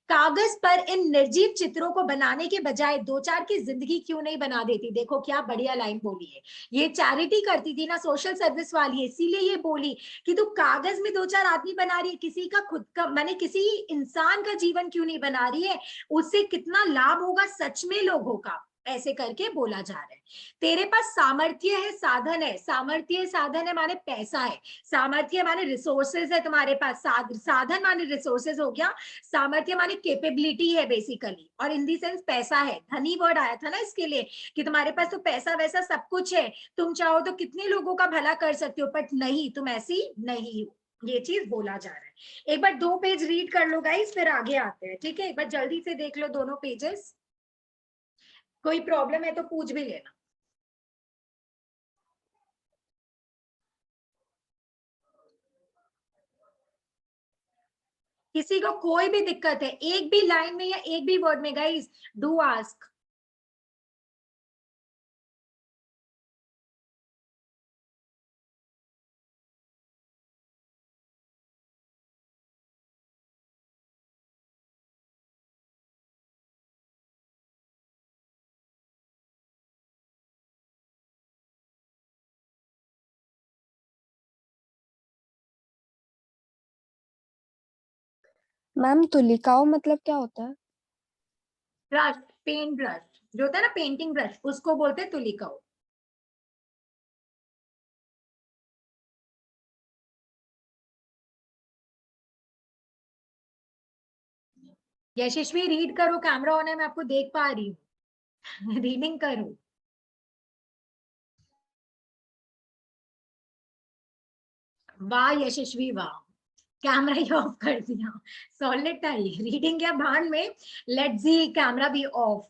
कागज पर इन निर्जीव चित्रों को बनाने के बजाय दो चार की जिंदगी क्यों नहीं बना देती। देखो क्या बढ़िया लाइन बोली है, ये चैरिटी करती थी ना, सोशल सर्विस वाली है, इसीलिए ये बोली कि तू कागज में दो चार आदमी बना रही है, किसी का खुद का माने किसी इंसान का जीवन क्यों नहीं बना रही है, उससे कितना लाभ होगा सच में लोगों का। ऐसे करके बोला जा रहा है। तेरे पास सामर्थ्य है, साधन है, सामर्थ्य साधन है माने पैसा है, सामर्थ्य माने रिसोर्सेज है तुम्हारे पास, साधन माने रिसोर्सेज हो गया, सामर्थ्य माने कैपेबिलिटी है बेसिकली, और इन दी सेंस पैसा है, धनी वर्ड आया था ना इसके लिए कि तुम्हारे पास तो पैसा वैसा सब कुछ है, तुम चाहो तो कितने लोगों का भला कर सकते हो, बट नहीं, तुम ऐसी नहीं हो, ये चीज बोला जा रहा है। एक बार 2 पेज रीड कर लो गाइस, फिर आगे आते हैं, ठीक है? एक बार जल्दी से देख लो दोनों पेजेस, कोई प्रॉब्लम है तो पूछ भी लेना। किसी को कोई भी दिक्कत है एक भी लाइन में या एक भी वर्ड में, गाइस डू आस्क। मैम तुलिकाओ मतलब क्या होता है? ब्रश, पेंट ब्रश जो होता है ना, पेंटिंग ब्रश, उसको बोलते हैं तुलिकाओ। यशस्वी रीड करो, कैमरा ऑन है, मैं आपको देख पा रही हूँ। रीडिंग करो। वाह यशस्वी वाह, कैमरा ही ऑफ कर दिया, सॉलिड आई रीडिंग या भान में, लेट्स सी कैमरा भी ऑफ।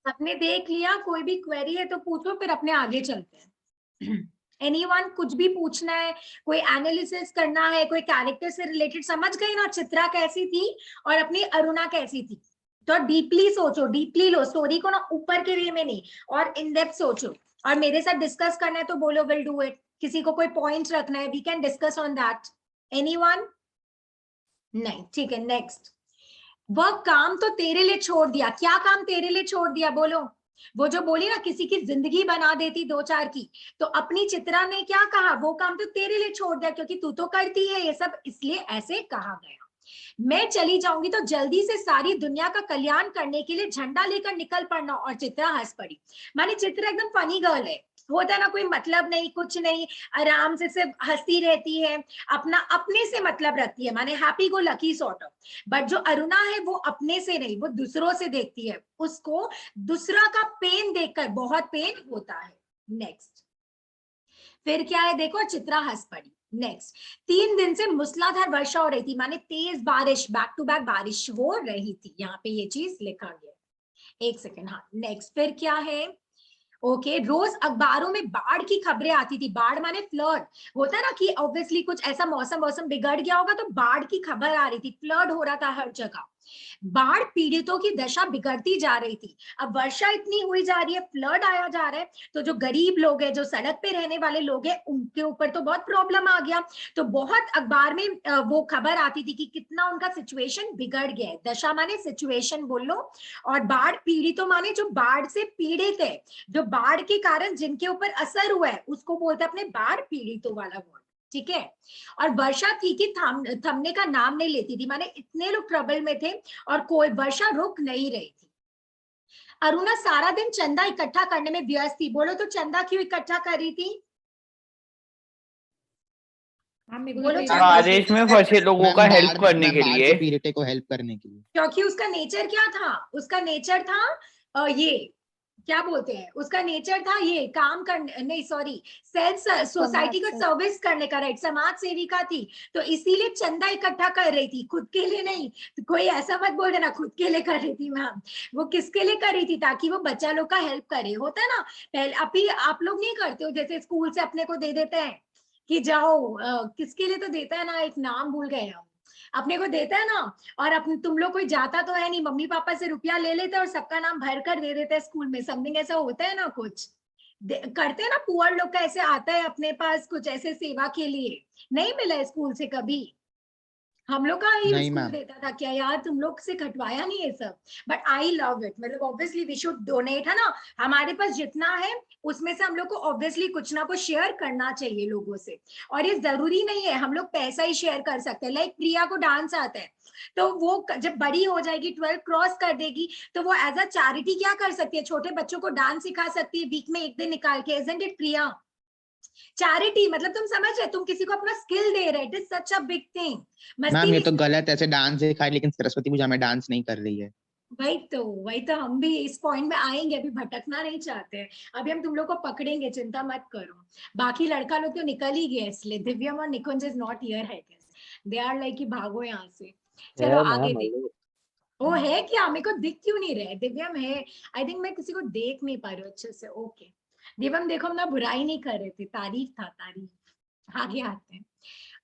आपने देख लिया, कोई भी क्वेरी है तो पूछो, फिर अपने आगे चलते हैं। एनीवन कुछ भी पूछना है, कोई एनालिसिस करना है, कोई कैरेक्टर से रिलेटेड, समझ गई ना चित्रा कैसी थी और अपनी अरुणा कैसी थी, तो डीपली सोचो, डीपली लो स्टोरी को ना, ऊपर के वे में नहीं, और इन डेप्थ सोचो, और मेरे साथ डिस्कस करना है तो बोलो, विल डू इट। किसी को कोई पॉइंट रखना है, we can discuss on that. Anyone? नहीं, ठीक है, नेक्स्ट। वह काम तो तेरे लिए छोड़ दिया, क्या काम तेरे लिए छोड़ दिया बोलो? वो जो बोली ना किसी की जिंदगी बना देती 2-4 की, तो अपनी चित्रा ने क्या कहा, वो काम तो तेरे लिए छोड़ दिया क्योंकि तू तो करती है ये सब, इसलिए ऐसे कहा गया। मैं चली जाऊंगी तो जल्दी से सारी दुनिया का कल्याण करने के लिए झंडा लेकर निकल पड़ना। और चित्रा हंस पड़ी, माने चित्रा एकदम फनी गर्ल है, होता है ना, कोई मतलब नहीं, कुछ नहीं, आराम से सिर्फ हंसती रहती है, अपना अपने से मतलब रखती है, माने happy go lucky sort of. But जो अरुणा है वो अपने से नहीं, वो दूसरों से देखती है, उसको दूसरा का पेन देखकर बहुत पेन होता है। नेक्स्ट फिर क्या है देखो, चित्रा हंस पड़ी। नेक्स्ट, 3 दिन से मूसलाधार वर्षा हो रही थी, माने तेज बारिश, बैक टू बैक बारिश हो रही थी, यहाँ पे ये चीज लिखा गया है। एक सेकेंड, हाँ नेक्स्ट फिर क्या है, ओके रोज अखबारों में बाढ़ की खबरें आती थी। बाढ़ माने फ्लड, होता है ना कि ऑब्वियसली कुछ ऐसा मौसम मौसम बिगड़ गया होगा तो बाढ़ की खबर आ रही थी, फ्लड हो रहा था हर जगह। बाढ़ पीड़ितों की दशा बिगड़ती जा रही थी। अब वर्षा इतनी हुई जा रही है, फ्लड आया जा रहा है, तो जो गरीब लोग हैं, जो सड़क पे रहने वाले लोग हैं, उनके ऊपर तो बहुत प्रॉब्लम आ गया। तो बहुत अखबार में वो खबर आती थी कि कितना उनका सिचुएशन बिगड़ गया है। दशा माने सिचुएशन बोल लो, और बाढ़ पीड़ितों माने जो बाढ़ से पीड़ित है, जो बाढ़ के कारण जिनके ऊपर असर हुआ है, उसको बोलते हैं अपने बाढ़ पीड़ितों वाला वर्ड, ठीक है। और वर्षा थी कि थमने का नाम नहीं लेती थी, माने इतने लोग ट्रबल में थे और कोई वर्षा रुक नहीं रही थी। अरुणा सारा दिन चंदा इकट्ठा करने में व्यस्त थी। बोलो तो चंदा क्यों इकट्ठा कर रही थी? हाँ मेरे को बोलो तो चंदा। बारिश में फंसे लोगों का हेल्प करने के लिए। पीड़ितों को हेल्प करने के लिए, क्योंकि उसका नेचर क्या था, उसका नेचर था ये क्या बोलते हैं, उसका नेचर था ये काम करने, नहीं सॉरी, सेल्फ सोसाइटी का सर्विस करने का, राइट, समाज सेविका थी। तो इसीलिए चंदा इकट्ठा कर रही थी, खुद के लिए नहीं। तो कोई ऐसा मत बोल देना खुद के लिए कर रही थी मैम, वो किसके लिए कर रही थी, ताकि वो बच्चा लोग का हेल्प करे। होता है ना, पहले अभी आप लोग नहीं करते हो, जैसे स्कूल से अपने को दे देते हैं कि जाओ, किसके लिए तो देता है ना, एक नाम भूल गए हम, अपने को देता है ना, और अपने तुम लोग कोई जाता तो है नहीं, मम्मी पापा से रुपया ले लेते और सबका नाम भर कर दे देते हैं स्कूल में, समथिंग ऐसा होता है ना, कुछ करते हैं ना, पुअर लोग का ऐसे आता है अपने पास कुछ ऐसे सेवा के लिए। नहीं मिला स्कूल से कभी? हम लोग का ही नहीं स्कूल मैम। देता था क्या यार, तुम लोग से कटवाया नहीं है सब। बट आई लव इट, मतलब ऑब्वियसली वी शुड डोनेट, है ना, हमारे पास जितना है उसमें से हम लोग को ऑब्वियसली कुछ ना कुछ शेयर करना चाहिए लोगों से। और ये जरूरी नहीं है हम लोग पैसा ही शेयर कर सकते हैं। लाइक प्रिया को डांस आता है, तो वो जब बड़ी हो जाएगी, 12 क्रॉस कर देगी, तो वो एज अ चैरिटी क्या कर सकती है, छोटे बच्चों को डांस सिखा सकती है, वीक में एक दिन निकाल के। Isn't it Priya? चैरिटी मतलब तुम समझ रहे, तुम किसी को अपना स्किल दे रहे, it is such a big thing. Ma'am मस्ती ये नहीं, तो गलत है, ऐसे डांस सिखाए लेकिन सरस्वती पूजा में डांस नहीं कर रही है। वही तो हम भी इस पॉइंट में आएंगे, अभी भटकना नहीं चाहते हैं। अभी हम तुम लोग को पकड़ेंगे, चिंता मत करो। बाकी लड़का लोग तो निकल ही गए, इसलिए दिव्यम और निकुंज इज नॉट हियर है, दे आर लाइक कि भागो यहाँ से। चलो है आगे मैम, देखो। वो है क्या, मेरे को दिख क्यों नहीं रहे? दिव्यम है, आई थिंक मैं किसी को देख नहीं पा रही हूँ अच्छे से। ओके दिव्यम देखो, हम ना बुराई नहीं कर रहे थे, तारीफ था, तारीफ। आगे आते हैं।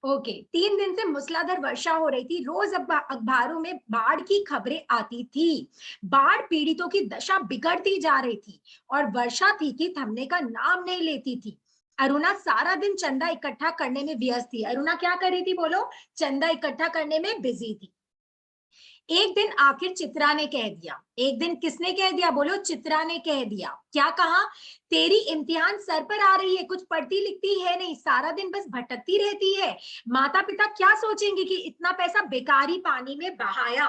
ओके 3 दिन से मूसलाधार वर्षा हो रही थी, रोज अखबारों में बाढ़ की खबरें आती थी। बाढ़ पीड़ितों की दशा बिगड़ती जा रही थी और वर्षा थी कि थमने का नाम नहीं लेती थी। अरुणा सारा दिन चंदा इकट्ठा करने में व्यस्त थी। अरुणा क्या कर रही थी बोलो? चंदा इकट्ठा करने में बिजी थी। एक दिन आखिर चित्रा ने कह दिया, एक दिन किसने कह दिया बोलो? चित्रा ने कह दिया। क्या कहा? तेरी इम्तिहान सर पर आ रही है, कुछ पढ़ती लिखती है नहीं, सारा दिन बस भटकती रहती है। माता पिता क्या सोचेंगे कि इतना पैसा बेकारी पानी में बहाया।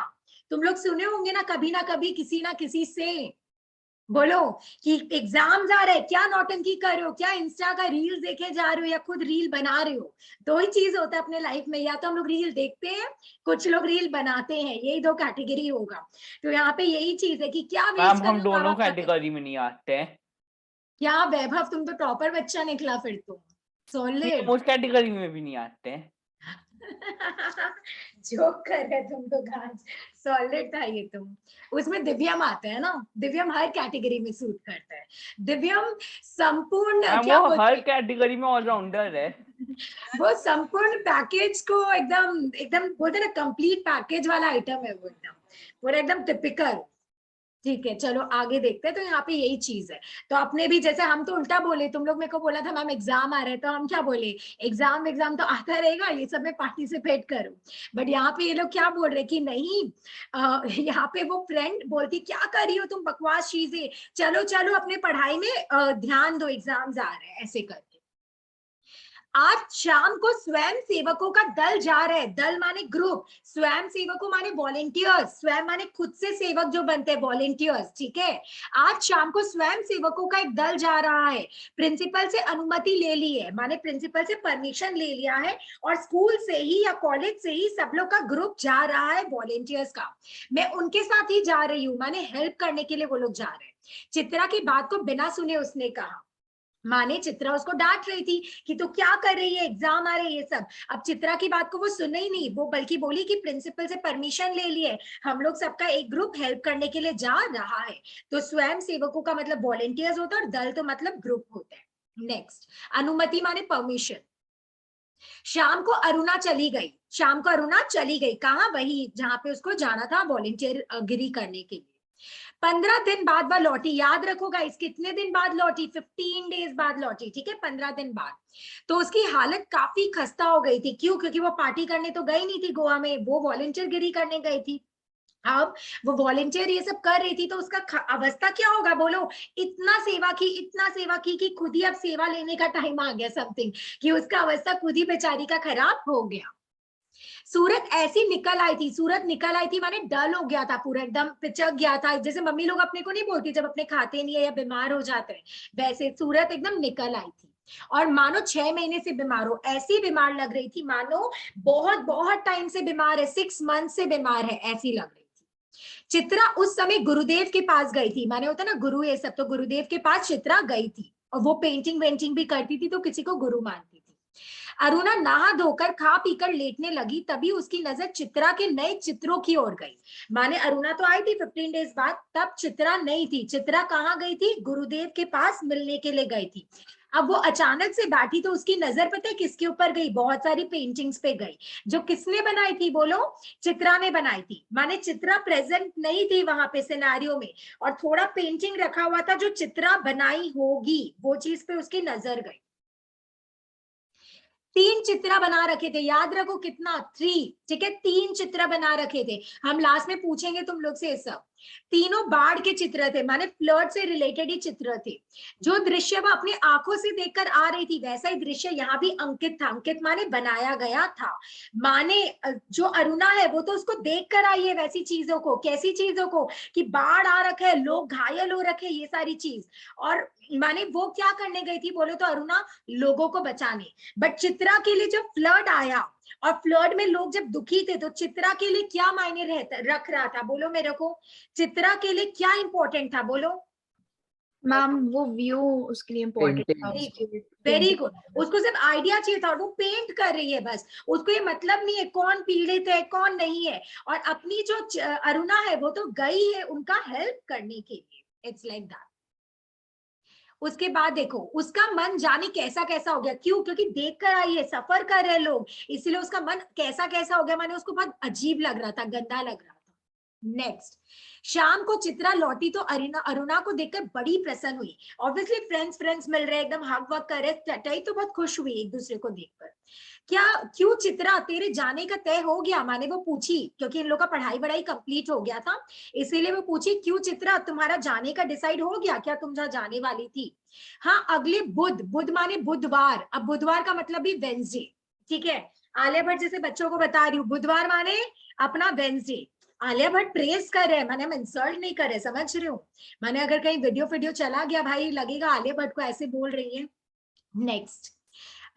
तुम लोग सुने होंगे ना कभी किसी से, बोलो कि एग्जाम आ रहे हैं, क्या नौटंकी कर रहे हो, क्या इंस्टा का रील देखे जा रहे हो या खुद रील बना रहे हो। दो ही चीज होता है अपने लाइफ में, या तो हम लोग रील देखते हैं, कुछ लोग रील बनाते हैं, यही दो कैटेगरी होगा। तो यहाँ पे यही चीज है कि क्या वेस्ट मैम कर हम रहे हो माँ दोनों बाप का। कैटेगरी में नहीं आते हैं। क्या वैभव, तुम तो टॉपर बच्चा निकला फिर तुम, नहीं, हम सॉलिड। उस कैटेगरी में भी नहीं आते हैं। जोक कर रहे तुम तो गाज, सॉलिड था ये तुम। उसमें दिव्यम आता है ना, दिव्यम हर कैटेगरी में सूट करता है। दिव्यम संपूर्ण मैम क्या वो बोलते हर हैं, कैटेगरी में ऑलराउंडर है। वो संपूर्ण पैकेज को एकदम एकदम बोलते हैं ना, कंप्लीट पैकेज वाला आइटम है वो, एकदम पूरा एकदम टिपिकल। ठीक है चलो आगे देखते हैं। तो यहाँ पे यही चीज है। तो आपने भी, जैसे हम तो उल्टा बोले, तुम लोग मेरे को बोला था मैम एग्जाम आ रहा है, तो हम क्या बोले, एग्जाम तो आता रहेगा, ये सब में पार्टिसिपेट करो। बट यहाँ पे ये लोग क्या बोल रहे कि नहीं, यहाँ पे वो फ्रेंड बोलती क्या कर रही हो तुम बकवास चीजें, चलो चलो अपने पढ़ाई में ध्यान दो, एग्जाम्स आ रहे हैं, ऐसे करके। आज शाम को स्वयं सेवकों का दल जा रहा है, दल माने ग्रुप, स्वयं सेवकों माने वॉलेंटियर्स, स्वयं माने खुद से सेवक जो बनते हैं वॉलेंटियर्स, ठीक है। आज शाम को स्वयं सेवकों का एक दल जा रहा है, प्रिंसिपल से अनुमति ले ली है, माने प्रिंसिपल से परमिशन ले लिया है, और स्कूल से ही या कॉलेज से ही सब लोग का ग्रुप जा रहा है वॉलेंटियर्स का, मैं उनके साथ ही जा रही हूँ, माने हेल्प करने के लिए वो लोग जा रहे हैं। चित्रा की बात को बिना सुने उसने कहा, माने चित्रा उसको डांट रही थी कि तू क्या कर रही है, एग्जाम आ रहे ये सब। अब चित्रा की बात को वो सुने ही नहीं, वो बल्कि बोली कि प्रिंसिपल से परमिशन ले लिए, हम लोग सबका एक ग्रुप हेल्प करने के लिए जा रहा है। तो स्वयं सेवकों का मतलब वॉलेंटियर्स होता है और दल तो मतलब ग्रुप होता है। नेक्स्ट, अनुमति माने परमिशन। शाम को अरुणा चली गई, शाम को अरुणा चली गई, कहाँ, वही जहां पे उसको जाना था वॉलेंटियर गिरी करने के लिए। 15 दिन बाद वह लौटी, याद रखो गाइस, कितने दिन बाद लौटी, 15 डेज बाद लौटी, ठीक है, 15 दिन बाद। तो उसकी हालत काफी खस्ता हो गई थी, क्यों, क्योंकि वो पार्टी करने तो गई नहीं थी गोवा में, वो वॉलेंटियर गिरी करने गई थी। अब वो वॉलेंटियर ये सब कर रही थी तो उसका अवस्था क्या होगा बोलो, इतना सेवा की, इतना सेवा की कि खुद ही अब सेवा लेने का टाइम आ गया समथिंग, कि उसका अवस्था खुद ही बेचारी का खराब हो गया। सूरत ऐसी निकल आई थी, सूरत निकल आई थी माने डल हो गया था पूरा, एकदम पिचक गया था, जैसे मम्मी लोग अपने को नहीं बोलती जब अपने खाते नहीं है या बीमार हो जाते हैं, वैसे सूरत एकदम निकल आई थी। और मानो 6 महीने से बीमार हो, ऐसी बीमार लग रही थी मानो बहुत बहुत टाइम से बीमार है, 6 मंथ से बीमार है, ऐसी लग रही थी। चित्रा उस समय गुरुदेव के पास गई थी, माने होता ना गुरु ये सब, तो गुरुदेव के पास चित्रा गई थी, और वो पेंटिंग वेंटिंग भी करती थी तो किसी को गुरु मानती थी। अरुणा नहा धोकर खा पीकर लेटने लगी, तभी उसकी नजर चित्रा के नए चित्रों की ओर गई। माने अरुणा तो आई थी 15 डेज बाद, तब चित्रा नहीं थी। चित्रा कहाँ गई थी, गुरुदेव के पास मिलने के लिए गई थी। अब वो अचानक से बैठी तो उसकी नजर पता है किसके ऊपर गई, बहुत सारी पेंटिंग्स पे गई, जो किसने बनाई थी बोलो, चित्रा ने बनाई थी। माने चित्रा प्रेजेंट नहीं थी वहां पे सिनेरियो में, और थोड़ा पेंटिंग रखा हुआ था जो चित्रा बनाई होगी, वो चीज पे उसकी नजर गई। 3 चित्र बना रखे थे, याद रखो कितना, 3, ठीक है, 3 चित्र बना रखे थे। हम लास्ट में पूछेंगे तुम लोग से ये सब। तीनों बाढ़ के चित्र थे, माने फ्लड से रिलेटेड ही चित्र थे। जो दृश्य वह अपनी आंखों से देखकर आ रही थी, वैसा ही दृश्य यहाँ भी अंकित था, अंकित माने बनाया गया था। माने जो अरुणा है वो तो उसको देख कर आई है वैसी चीजों को, कैसी चीजों को, कि बाढ़ आ रखे, लोग घायल हो रखे, ये सारी चीज। और माने वो क्या करने गई थी बोलो तो अरुणा, लोगों को बचाने। बट चित्रा के लिए जब फ्लड आया और फ्लड में लोग जब दुखी थे, तो चित्रा के लिए क्या मायने रख रहा था बोलो मेरे को, चित्रा के लिए क्या इंपॉर्टेंट था बोलो। मैम वो व्यू उसके लिए इम्पोर्टेंट था। वेरी गुड, उसको सिर्फ आइडिया चाहिए था और वो पेंट कर रही है बस, उसको ये मतलब नहीं है कौन पीड़ित है कौन नहीं है। और अपनी जो अरुणा है वो तो गई है उनका हेल्प करने के लिए, इट्स लाइक दैट। उसके बाद देखो उसका मन जाने कैसा कैसा हो गया, क्यों, क्योंकि देख कर आई है, सफर कर रहे लोग, इसलिए उसका मन कैसा कैसा हो गया, माने उसको बहुत अजीब लग रहा था, गंदा लग रहा था। नेक्स्ट, शाम को चित्रा लौटी तो अरुणा को देखकर बड़ी प्रसन्न हुई। ऑब्वियसली फ्रेंड्स मिल रहे, एकदम हग वग कर रहे, टटाई तो बहुत खुश हुई एक दूसरे को देखकर। क्या, क्यों चित्रा तेरे जाने का तय हो गया, माने वो पूछी, क्योंकि इन लोग का पढ़ाई वढ़ाई कंप्लीट हो गया था, इसीलिए वो पूछी क्यों चित्रा तुम्हारा जाने का डिसाइड हो गया क्या, तुम जहाँ जाने वाली थी। हाँ, अगले बुध माने बुधवार, अब बुधवार का मतलब भी वेंसडे, ठीक है, आलिया भट्ट जैसे बच्चों को बता रही हूँ, बुधवार माने अपना वेंसडे। आलिया भट्ट प्रेस कर रहे हैं, मैंने इंसल्ट नहीं कर रहे, समझ रहे हो, मैंने अगर कहीं वीडियो चला गया भाई लगेगा आलिया भट्ट को ऐसे बोल रही है। नेक्स्ट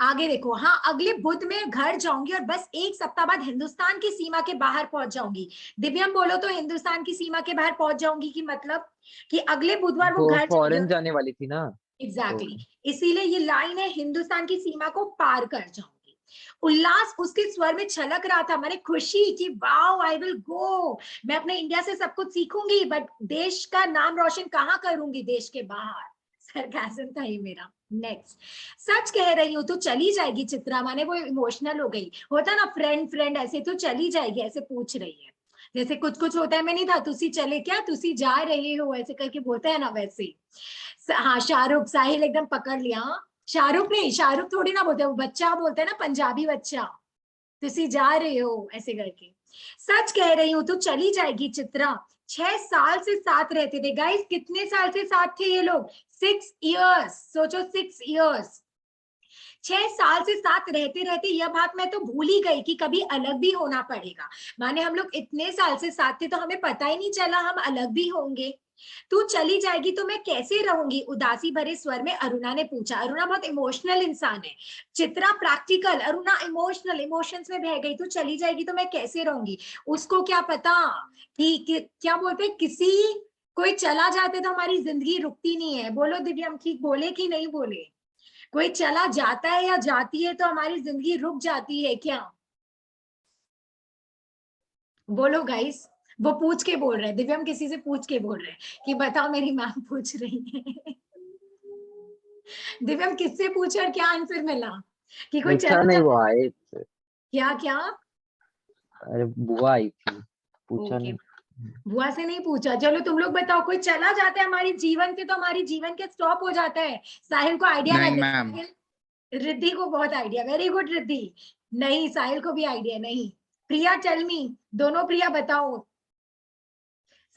आगे देखो, हाँ अगले बुध में घर जाऊंगी और बस 1 सप्ताह बाद हिंदुस्तान की सीमा के बाहर पहुंच जाऊंगी। दिव्यम बोलो तो हिंदुस्तान की सीमा के बाहर पहुंच जाऊंगी की मतलब कि अगले बुधवार वो घर फॉरेन जाने वाली थी ना, एग्जैक्टली इसीलिए ये लाइन है, हिंदुस्तान की सीमा को पार कर जाऊंगी। उल्लास उसके स्वर में छलक रहा था, मैंने खुशी कि वाओ आई विल गो, मैं अपने इंडिया से सब कुछ सीखूंगी, बट देश का नाम रोशन कहाँ करूंगी, देश के बाहर। सरकाज़म था ये मेरा। नेक्स्ट, सच कह रही हूँ तो चली जाएगी चित्रा, माने वो इमोशनल हो गई, होता ना फ्रेंड ऐसे, तो चली जाएगी ऐसे पूछ रही है, जैसे कुछ होता है, मैं नहीं था तुसी चले क्या, तुसी जा रहे हो ऐसे करके बोलता है ना, वैसे। हाँ शाहरुख, साहिल एकदम पकड़ लिया, शाहरुख नहीं, शाहरुख थोड़ी ना बोलते, वो बच्चा बोलते हैं ना, पंजाबी बच्चा, तुसी जा रहे हो ऐसे करके। सच कह रही हूँ तो चली जाएगी चित्रा, 6 साल से साथ रहते थे। गाइस कितने साल से साथ थे ये लोग, 6 इयर्स, सोचो 6 इयर्स, 6 साल से साथ रहते रहते यह बात मैं तो भूल ही गई कि कभी अलग भी होना पड़ेगा। माने हम लोग इतने साल से साथ थे तो हमें पता ही नहीं चला हम अलग भी होंगे। तू चली जाएगी तो मैं कैसे रहूंगी, उदासी भरे स्वर में अरुणा ने पूछा। अरुणा बहुत इमोशनल इंसान है, Chitra practical, Aruna emotional, emotions में बह गई। तू चली जाएगी तो मैं कैसे रहूंगी। उसको क्या पता कि क्या बोलते हैं, किसी कोई चला जाते तो हमारी जिंदगी रुकती नहीं है। बोलो दिव्या, हम ठीक बोले कि नहीं बोले। कोई चला जाता है या जाती है तो हमारी जिंदगी रुक जाती है क्या। बोलो गाइस। वो पूछ के बोल रहे हैं, दिव्यम किसी से पूछ के बोल रहे हैं कि बताओ, मेरी मैम पूछ रही है। दिव्यम किससे पूछे और क्या आंसर मिला कि कोई पूछा चला नहीं, वो जाता। आए थे। क्या क्या। अरे बुआ आई थी, पूछा ओके, नहीं। बुआ से नहीं पूछा। चलो तुम लोग बताओ, कोई चला जाता है हमारे जीवन से तो हमारी जीवन के स्टॉप हो जाता है। साहिल को आइडिया है। नहीं मैम। रिद्धि को बहुत आइडिया, वेरी गुड रिद्धि। नहीं, साहिल को भी आइडिया नहीं। प्रिया टेल मी, दोनों प्रिया बताओ।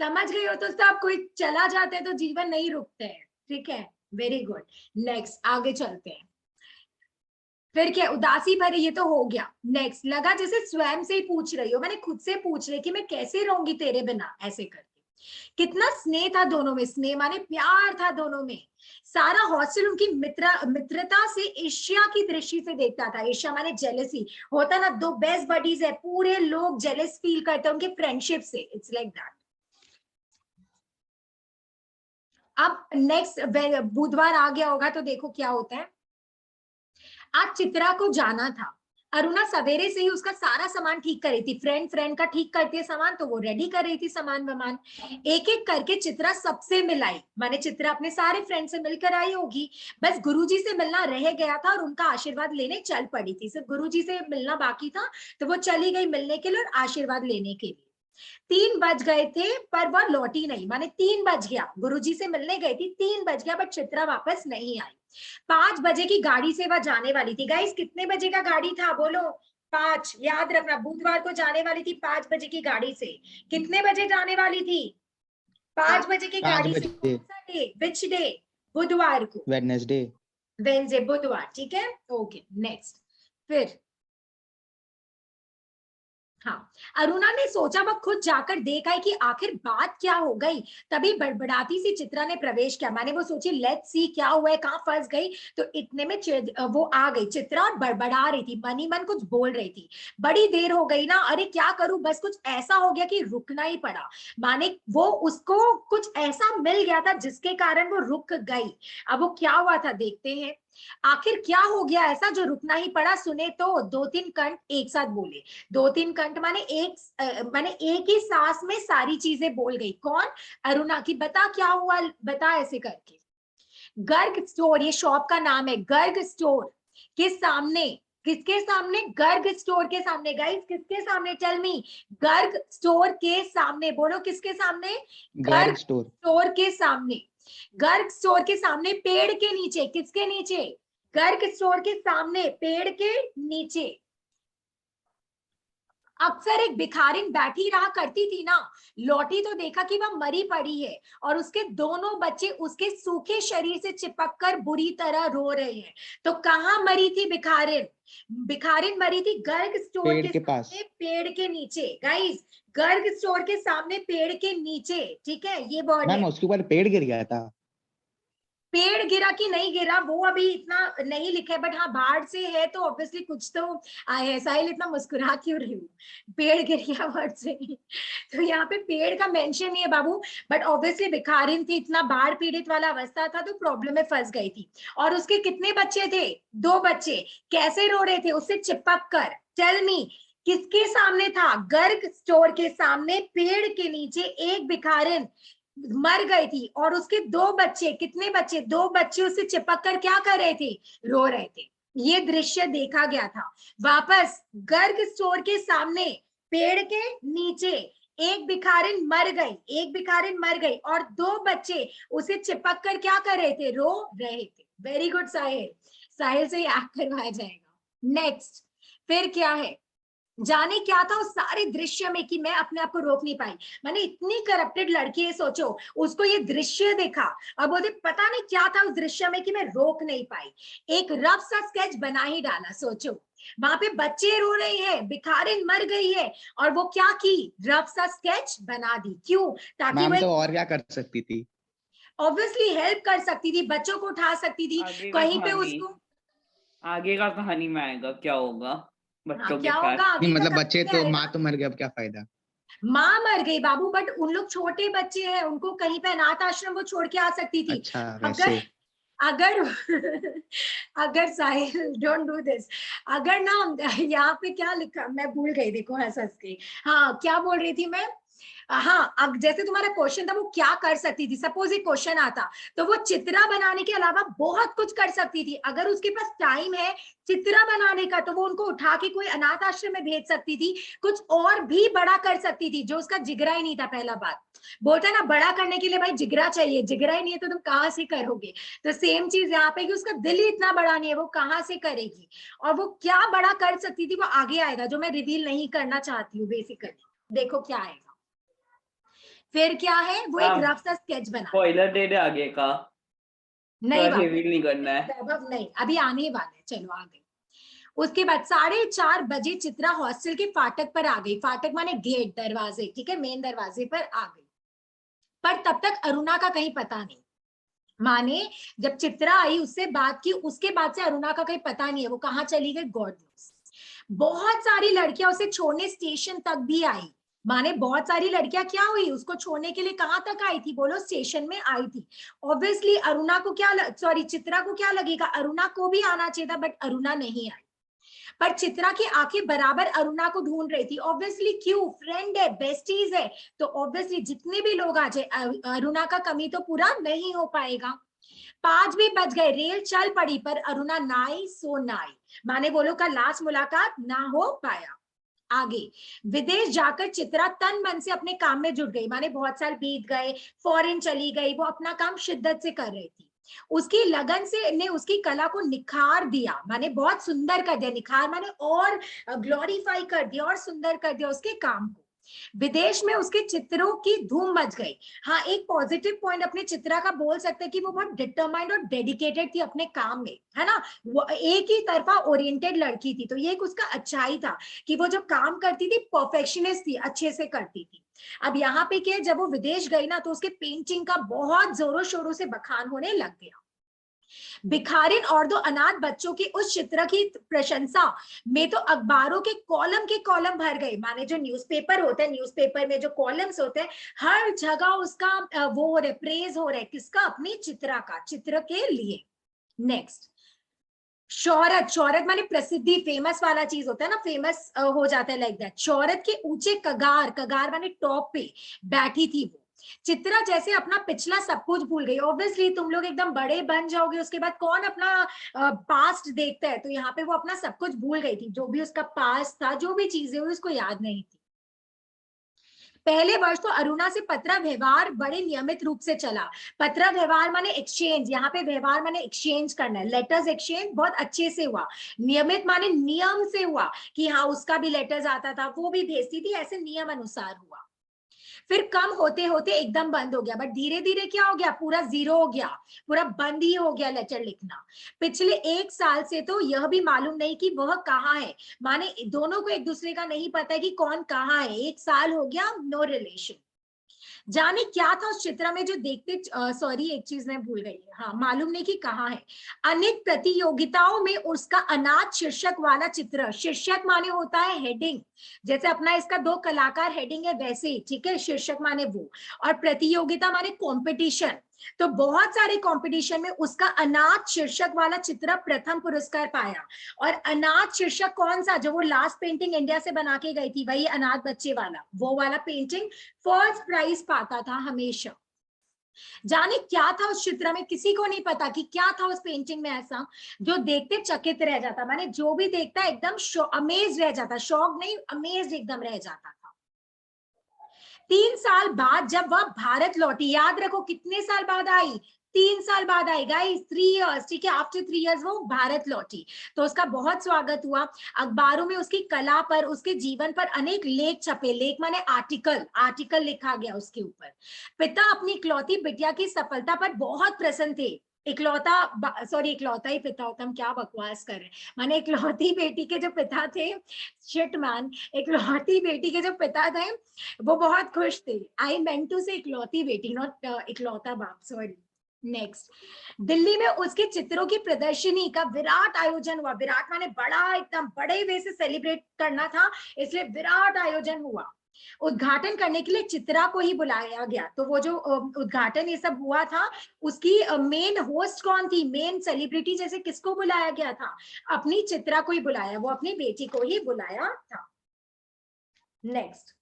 समझ गई हो तो सब। कोई चला जाता है तो जीवन नहीं रुकते हैं, ठीक है, वेरी गुड। नेक्स्ट आगे चलते हैं। फिर क्या, उदासी भरे, ये तो हो गया। नेक्स्ट, लगा जैसे स्वयं से ही पूछ रही हो, मैंने खुद से पूछ रही कि मैं कैसे रहूंगी तेरे बिना, ऐसे करके। कितना स्नेह था दोनों में, स्नेह माने प्यार था दोनों में। सारा हॉस्टल उनकी मित्रता से ईर्ष्या की दृष्टि से देखता था। ईर्ष्या माने जेलसी होता ना, दो बेस्ट बडीज है, पूरे लोग जेलस फील करते हैं उनके फ्रेंडशिप से। It's like that. अब नेक्स्ट बुधवार आ गया होगा तो देखो क्या होता है। आज चित्रा को जाना था। अरुणा सवेरे से ही उसका सारा सामान ठीक कर रही थी। फ्रेंड का ठीक करती है सामान, तो वो रेडी कर रही थी सामान वामान। एक एक करके चित्रा सबसे मिलाई, माने चित्रा अपने सारे फ्रेंड से मिलकर आई होगी। बस गुरुजी से मिलना रह गया था और उनका आशीर्वाद लेने चल पड़ी थी। सिर्फ गुरुजी से मिलना बाकी था तो वो चली गई मिलने के लिए और आशीर्वाद लेने के लिए। 3 बज गए थे पर वह लौटी नहीं, माने 3 बज गया, गुरुजी से मिलने गई थी, 3 बज गया बट चित्रा वापस नहीं आई। 5 बजे की गाड़ी से वह जाने वाली थी। गाइस कितने बजे का गाड़ी था बोलो। 5, याद रखना, बुधवार को जाने वाली थी 5 बजे की गाड़ी से। कितने बजे जाने वाली थी, 5 बजे की 5 गाड़ी से। बजे। कौन सा डे, विच डे, बुधवार को, वेडनेसडे। वेडनेसडे, बुधवार, ठीक है, ओके। नेक्स्ट, फिर हाँ, अरुणा ने सोचा वह खुद जाकर देख आई कि आखिर बात क्या हो गई। तभी बड़बड़ाती सी चित्रा ने प्रवेश किया। माने वो सोची लेट्स सी क्या हुआ है, कहाँ फंस गई। तो इतने में वो आ गई चित्रा और बड़बड़ा रही थी, मनी मन कुछ बोल रही थी। बड़ी देर हो गई ना, अरे क्या करूं, बस कुछ ऐसा हो गया कि रुकना ही पड़ा। माने वो उसको कुछ ऐसा मिल गया था जिसके कारण वो रुक गई। अब वो क्या हुआ था देखते हैं। आखिर क्या हो गया ऐसा जो रुकना ही पड़ा। सुने तो 2-3 कंठ एक साथ बोले। 2-3 कंठ माने एक ही सांस में सारी चीजें बोल गई। कौन, अरुणा की। बता क्या हुआ, बता ऐसे करके। गर्ग स्टोर, ये शॉप का नाम है, गर्ग स्टोर के सामने। किसके सामने, गर्ग स्टोर के सामने। गाइस किसके सामने, टेल मी। गर्ग स्टोर के सामने, बोलो किसके सामने, गर्ग स्टोर। स्टोर के सामने। गर्ग स्टोर के सामने पेड़ के नीचे, किसके नीचे, गर्ग स्टोर के सामने पेड़ के नीचे। अक्सर एक भिखारिन बैठी रहा करती थी ना। लौटी तो देखा कि वह मरी पड़ी है और उसके दोनों बच्चे उसके सूखे शरीर से चिपककर बुरी तरह रो रहे हैं। तो कहाँ मरी थी भिखारिन, भिखारिन मरी थी गर्ग स्टोर पेड़ के के पास। सामने पेड़ के नीचे। गाइस गर्ग स्टोर के सामने पेड़ के नीचे, ठीक है, ये वर्ड मैम है। उसके ऊपर पेड़ गिर गया था। पेड़ गिरा कि नहीं गिरा वो अभी इतना नहीं लिखा है, बट हाँ बाढ़ से है तो ऑब्वियसली कुछ तो आया है। साहिल इतना मुस्कुरा क्यों रही हूँ, पेड़ गिर गया वर्ड से। तो यहाँ पे पेड़ का मेंशन नहीं है बाबू, बट ऑब्वियसली भिखारिन थी, इतना बाढ़ पीड़ित वाला अवस्था था तो प्रॉब्लम में फंस गई थी। और उसके कितने बच्चे थे, 2 बच्चे। कैसे रो रहे थे, उससे चिपक कर। टेल मी किसके सामने था, गर्ग स्टोर के सामने पेड़ के नीचे एक भिखारिन मर गई थी और उसके 2 बच्चे, कितने बच्चे, 2 बच्चे उससे चिपक कर क्या कर रहे थे, रो रहे थे। ये दृश्य देखा गया था। वापस गर्ग स्टोर के सामने पेड़ के नीचे एक भिखारिन मर गई, एक भिखारिन मर गई और 2 बच्चे उसे चिपक कर क्या कर रहे थे, रो रहे थे। वेरी गुड साहिल, साहिल से एक्ट करवाया जाएगा। नेक्स्ट, फिर क्या है, जाने क्या था उस सारे दृश्य में कि मैं अपने आप को रोक नहीं पाई। मैंने इतनी करप्टेड लड़की है, सोचो उसको ये दृश्य देखा, अब बोलते पता नहीं क्या था उस दृश्य में कि मैं रोक नहीं पाई, एक रफ सा स्केच बना ही डाला। सोचो वहां पे बच्चे रो रहे हैं, भिखारिन मर गई है, और वो क्या की, रफ सा स्केच बना दी। क्यों? ताकि मैम वो तो और क्या कर सकती थी? ऑब्वियसली हेल्प कर सकती थी, बच्चों को उठा सकती थी, आगे का कहीं पे कहानी उसको। आगे का कहानी में आएगा क्या होगा हाँ बच्चों के क्या साथ। होगा आगे नहीं का मतलब कहानी बच्चे में तो, आएगा। माँ तो मर गई, अब क्या फायदा? माँ मर गई बाबू, बट उन लोग छोटे बच्चे हैं, उनको कहीं पे अनाथ आश्रम वो छोड़ के आ सकती थी। अच्छा अगर वैसे। अगर अगर साहिल डोंट डू दिस, अगर ना यहाँ पे क्या लिखा मैं भूल गई, देखो हंस हंस के। हाँ क्या बोल रही थी मैं, हाँ अब जैसे तुम्हारा क्वेश्चन था वो क्या कर सकती थी, सपोज एक क्वेश्चन आता तो वो चित्रा बनाने के अलावा बहुत कुछ कर सकती थी। अगर उसके पास टाइम है चित्रा बनाने का तो वो उनको उठा के कोई अनाथ आश्रम में भेज सकती थी, कुछ और भी बड़ा कर सकती थी, जो उसका जिगरा ही नहीं था। पहला बात बोलता है ना, बड़ा करने के लिए भाई जिगरा चाहिए, जिगरा ही नहीं है तो तुम कहाँ से करोगे। तो सेम चीज यहाँ पे कि उसका दिल ही इतना बड़ा नहीं है, वो कहाँ से करेगी, और वो क्या बड़ा कर सकती थी वो आगे आएगा, जो मैं रिवील नहीं करना चाहती हूँ बेसिकली। देखो क्या आएगा फिर क्या है, वो एक रफ सा स्केच बना। स्पॉइलर दे दे आगे का, नहीं बाबू रिवील नहीं करना है। वैभव नहीं, अभी आने वाले हैं, चलो आगे। उसके बाद 4:30 बजे चित्रा हॉस्टल के फाटक पर आ गई, फाटक माने गेट, दरवाजे, ठीक है, मेन दरवाजे पर आ गई। पर तब तक अरुणा का कहीं पता नहीं, माने जब चित्रा आई उससे बात की, उसके बाद से अरुणा का कहीं पता नहीं है, वो कहाँ चली गई गॉड नोस। बहुत सारी लड़कियां उसे छोड़ने स्टेशन तक भी आई, माने बहुत सारी लड़कियां क्या हुई, उसको छोड़ने के लिए कहां तक आई थी, बोलो स्टेशन में आई थी। ऑब्वियसली अरुणा को क्या, सॉरी चित्रा को क्या लगेगा, अरुणा को भी आना चाहिए था, बट अरुणा नहीं आई। पर चित्रा की आंखें बराबर अरुणा को ढूंढ रही थी, ऑब्वियसली क्यों, फ्रेंड है, बेस्टीज है, तो ऑब्वियसली जितने भी लोग आ जाए अरुणा का कमी तो पूरा नहीं हो पाएगा। 5 भी बज गए, रेल चल पड़ी, पर अरुणा नाई सो नाई, माने बोलो का लास्ट मुलाकात ना हो पाया। आगे विदेश जाकर चित्रा तन मन से अपने काम में जुट गई, माने बहुत साल बीत गए, फॉरेन चली गई, वो अपना काम शिद्दत से कर रही थी। उसकी लगन से ने उसकी कला को निखार दिया, माने बहुत सुंदर कर दिया, निखार माने और ग्लोरीफाई कर दिया और सुंदर कर दिया उसके काम को। विदेश में उसके चित्रों की धूम मच गई। हाँ एक पॉजिटिव पॉइंट अपने चित्रा का बोल सकते हैं कि वो बहुत डिटरमाइंड और डेडिकेटेड थी अपने काम में, है ना, वो एक ही तरफा ओरिएंटेड लड़की थी, तो ये एक उसका अच्छाई था कि वो जो काम करती थी परफेक्शनिस्ट थी, अच्छे से करती थी। अब यहाँ पे क्या, जब वो विदेश गई ना तो उसके पेंटिंग का बहुत जोरों शोरों से बखान होने लग गया। भिखारिन और दो अनाथ बच्चों की उस चित्र की प्रशंसा में तो अखबारों के कॉलम भर गए, माने जो न्यूज़पेपर होते हैं, न्यूज़पेपर में जो कॉलम्स होते हैं, हर जगह उसका वो हो रहा है, प्रेज हो रहा है, किसका, अपनी चित्रा का, चित्र के लिए। नेक्स्ट शौहरत, शौहरत माने प्रसिद्धि, फेमस वाला चीज होता है ना, फेमस हो जाता है, लाइक दैट। शौहरत के ऊंचे कगार, कगार माने टॉप पे बैठी थी वो। चित्रा जैसे अपना पिछला सब कुछ भूल गई, ऑब्वियसली तुम लोग एकदम बड़े बन जाओगे उसके बाद कौन अपना पास्ट देखता है, तो यहाँ पे वो अपना सब कुछ भूल गई थी, जो भी उसका पास्ट था, जो भी चीजें हुई उसको याद नहीं थी। पहले वर्ष तो अरुणा से पत्र व्यवहार बड़े नियमित रूप से चला। पत्र व्यवहार माने एक्सचेंज, यहाँ पे व्यवहार माने एक्सचेंज करना है, लेटर्स एक्सचेंज बहुत अच्छे से हुआ। नियमित माने नियम से हुआ कि हाँ उसका भी लेटर्स आता था, वो भी भेजती थी, ऐसे नियम अनुसार हुआ। फिर कम होते होते एकदम बंद हो गया, बट धीरे धीरे क्या हो गया, पूरा जीरो हो गया, पूरा बंद ही हो गया लेटर लिखना। पिछले 1 साल से तो यह भी मालूम नहीं कि वह कहाँ है, माने दोनों को एक दूसरे का नहीं पता है कि कौन कहाँ है, 1 साल हो गया, नो रिलेशन। जाने क्या था उस चित्र में जो देखते, सॉरी एक चीज मैं भूल गई, हाँ मालूम नहीं कि कहाँ है। अनेक प्रतियोगिताओं में उसका अनाथ शीर्षक वाला चित्र, शीर्षक माने होता है हेडिंग, जैसे अपना इसका 2 कलाकार हेडिंग है वैसे ही, ठीक है, शीर्षक माने वो, और प्रतियोगिता माने कंपटीशन, तो बहुत सारे कंपटीशन में उसका अनाथ शीर्षक वाला चित्र प्रथम पुरस्कार पाया। और अनाथ शीर्षक कौन सा, जो वो लास्ट पेंटिंग इंडिया से बना के गई थी, वही अनाथ बच्चे वाला, वो वाला पेंटिंग फर्स्ट प्राइज पाता था हमेशा। जाने क्या था उस चित्र में, किसी को नहीं पता कि क्या था उस पेंटिंग में ऐसा जो देखते चकित रह जाता, माने जो भी देखता एकदम अमेज रह जाता, शॉक नहीं अमेज एकदम रह जाता था। 3 साल बाद जब वह भारत लौटी, याद रखो कितने साल बाद आई, 3 साल बाद आई गाइस, 3 इयर्स, ठीक है। आफ्टर 3 इयर्स वो भारत लौटी, तो उसका बहुत स्वागत हुआ। अखबारों में उसकी कला पर, उसके जीवन पर अनेक लेख छपे। लेख माने आर्टिकल, आर्टिकल लिखा गया उसके ऊपर। पिता अपनी इकलौती बिटिया की सफलता पर बहुत प्रसन्न थे। इकलौता, सॉरी इकलौता ही पिता होता, हम क्या बकवास कर रहे हैं। माने इकलौती बेटी के जो पिता थे, शिट मैन, इकलौती बेटी के जो पिता थे वो बहुत खुश थे। आई मेंट टू से इकलौती बेटी, नॉट इकलौता बाप, सॉरी। नेक्स्ट, दिल्ली में उसके चित्रों की प्रदर्शनी का विराट आयोजन हुआ। विराट माने बड़ा, एकदम बड़े वे से सेलिब्रेट करना था, इसलिए विराट आयोजन हुआ। उद्घाटन करने के लिए चित्रा को ही बुलाया गया। तो वो जो उद्घाटन ये सब हुआ था, उसकी मेन होस्ट कौन थी, मेन सेलिब्रिटी जैसे किसको बुलाया गया था? अपनी चित्रा को ही बुलाया, वो अपनी बेटी को ही बुलाया था। नेक्स्ट,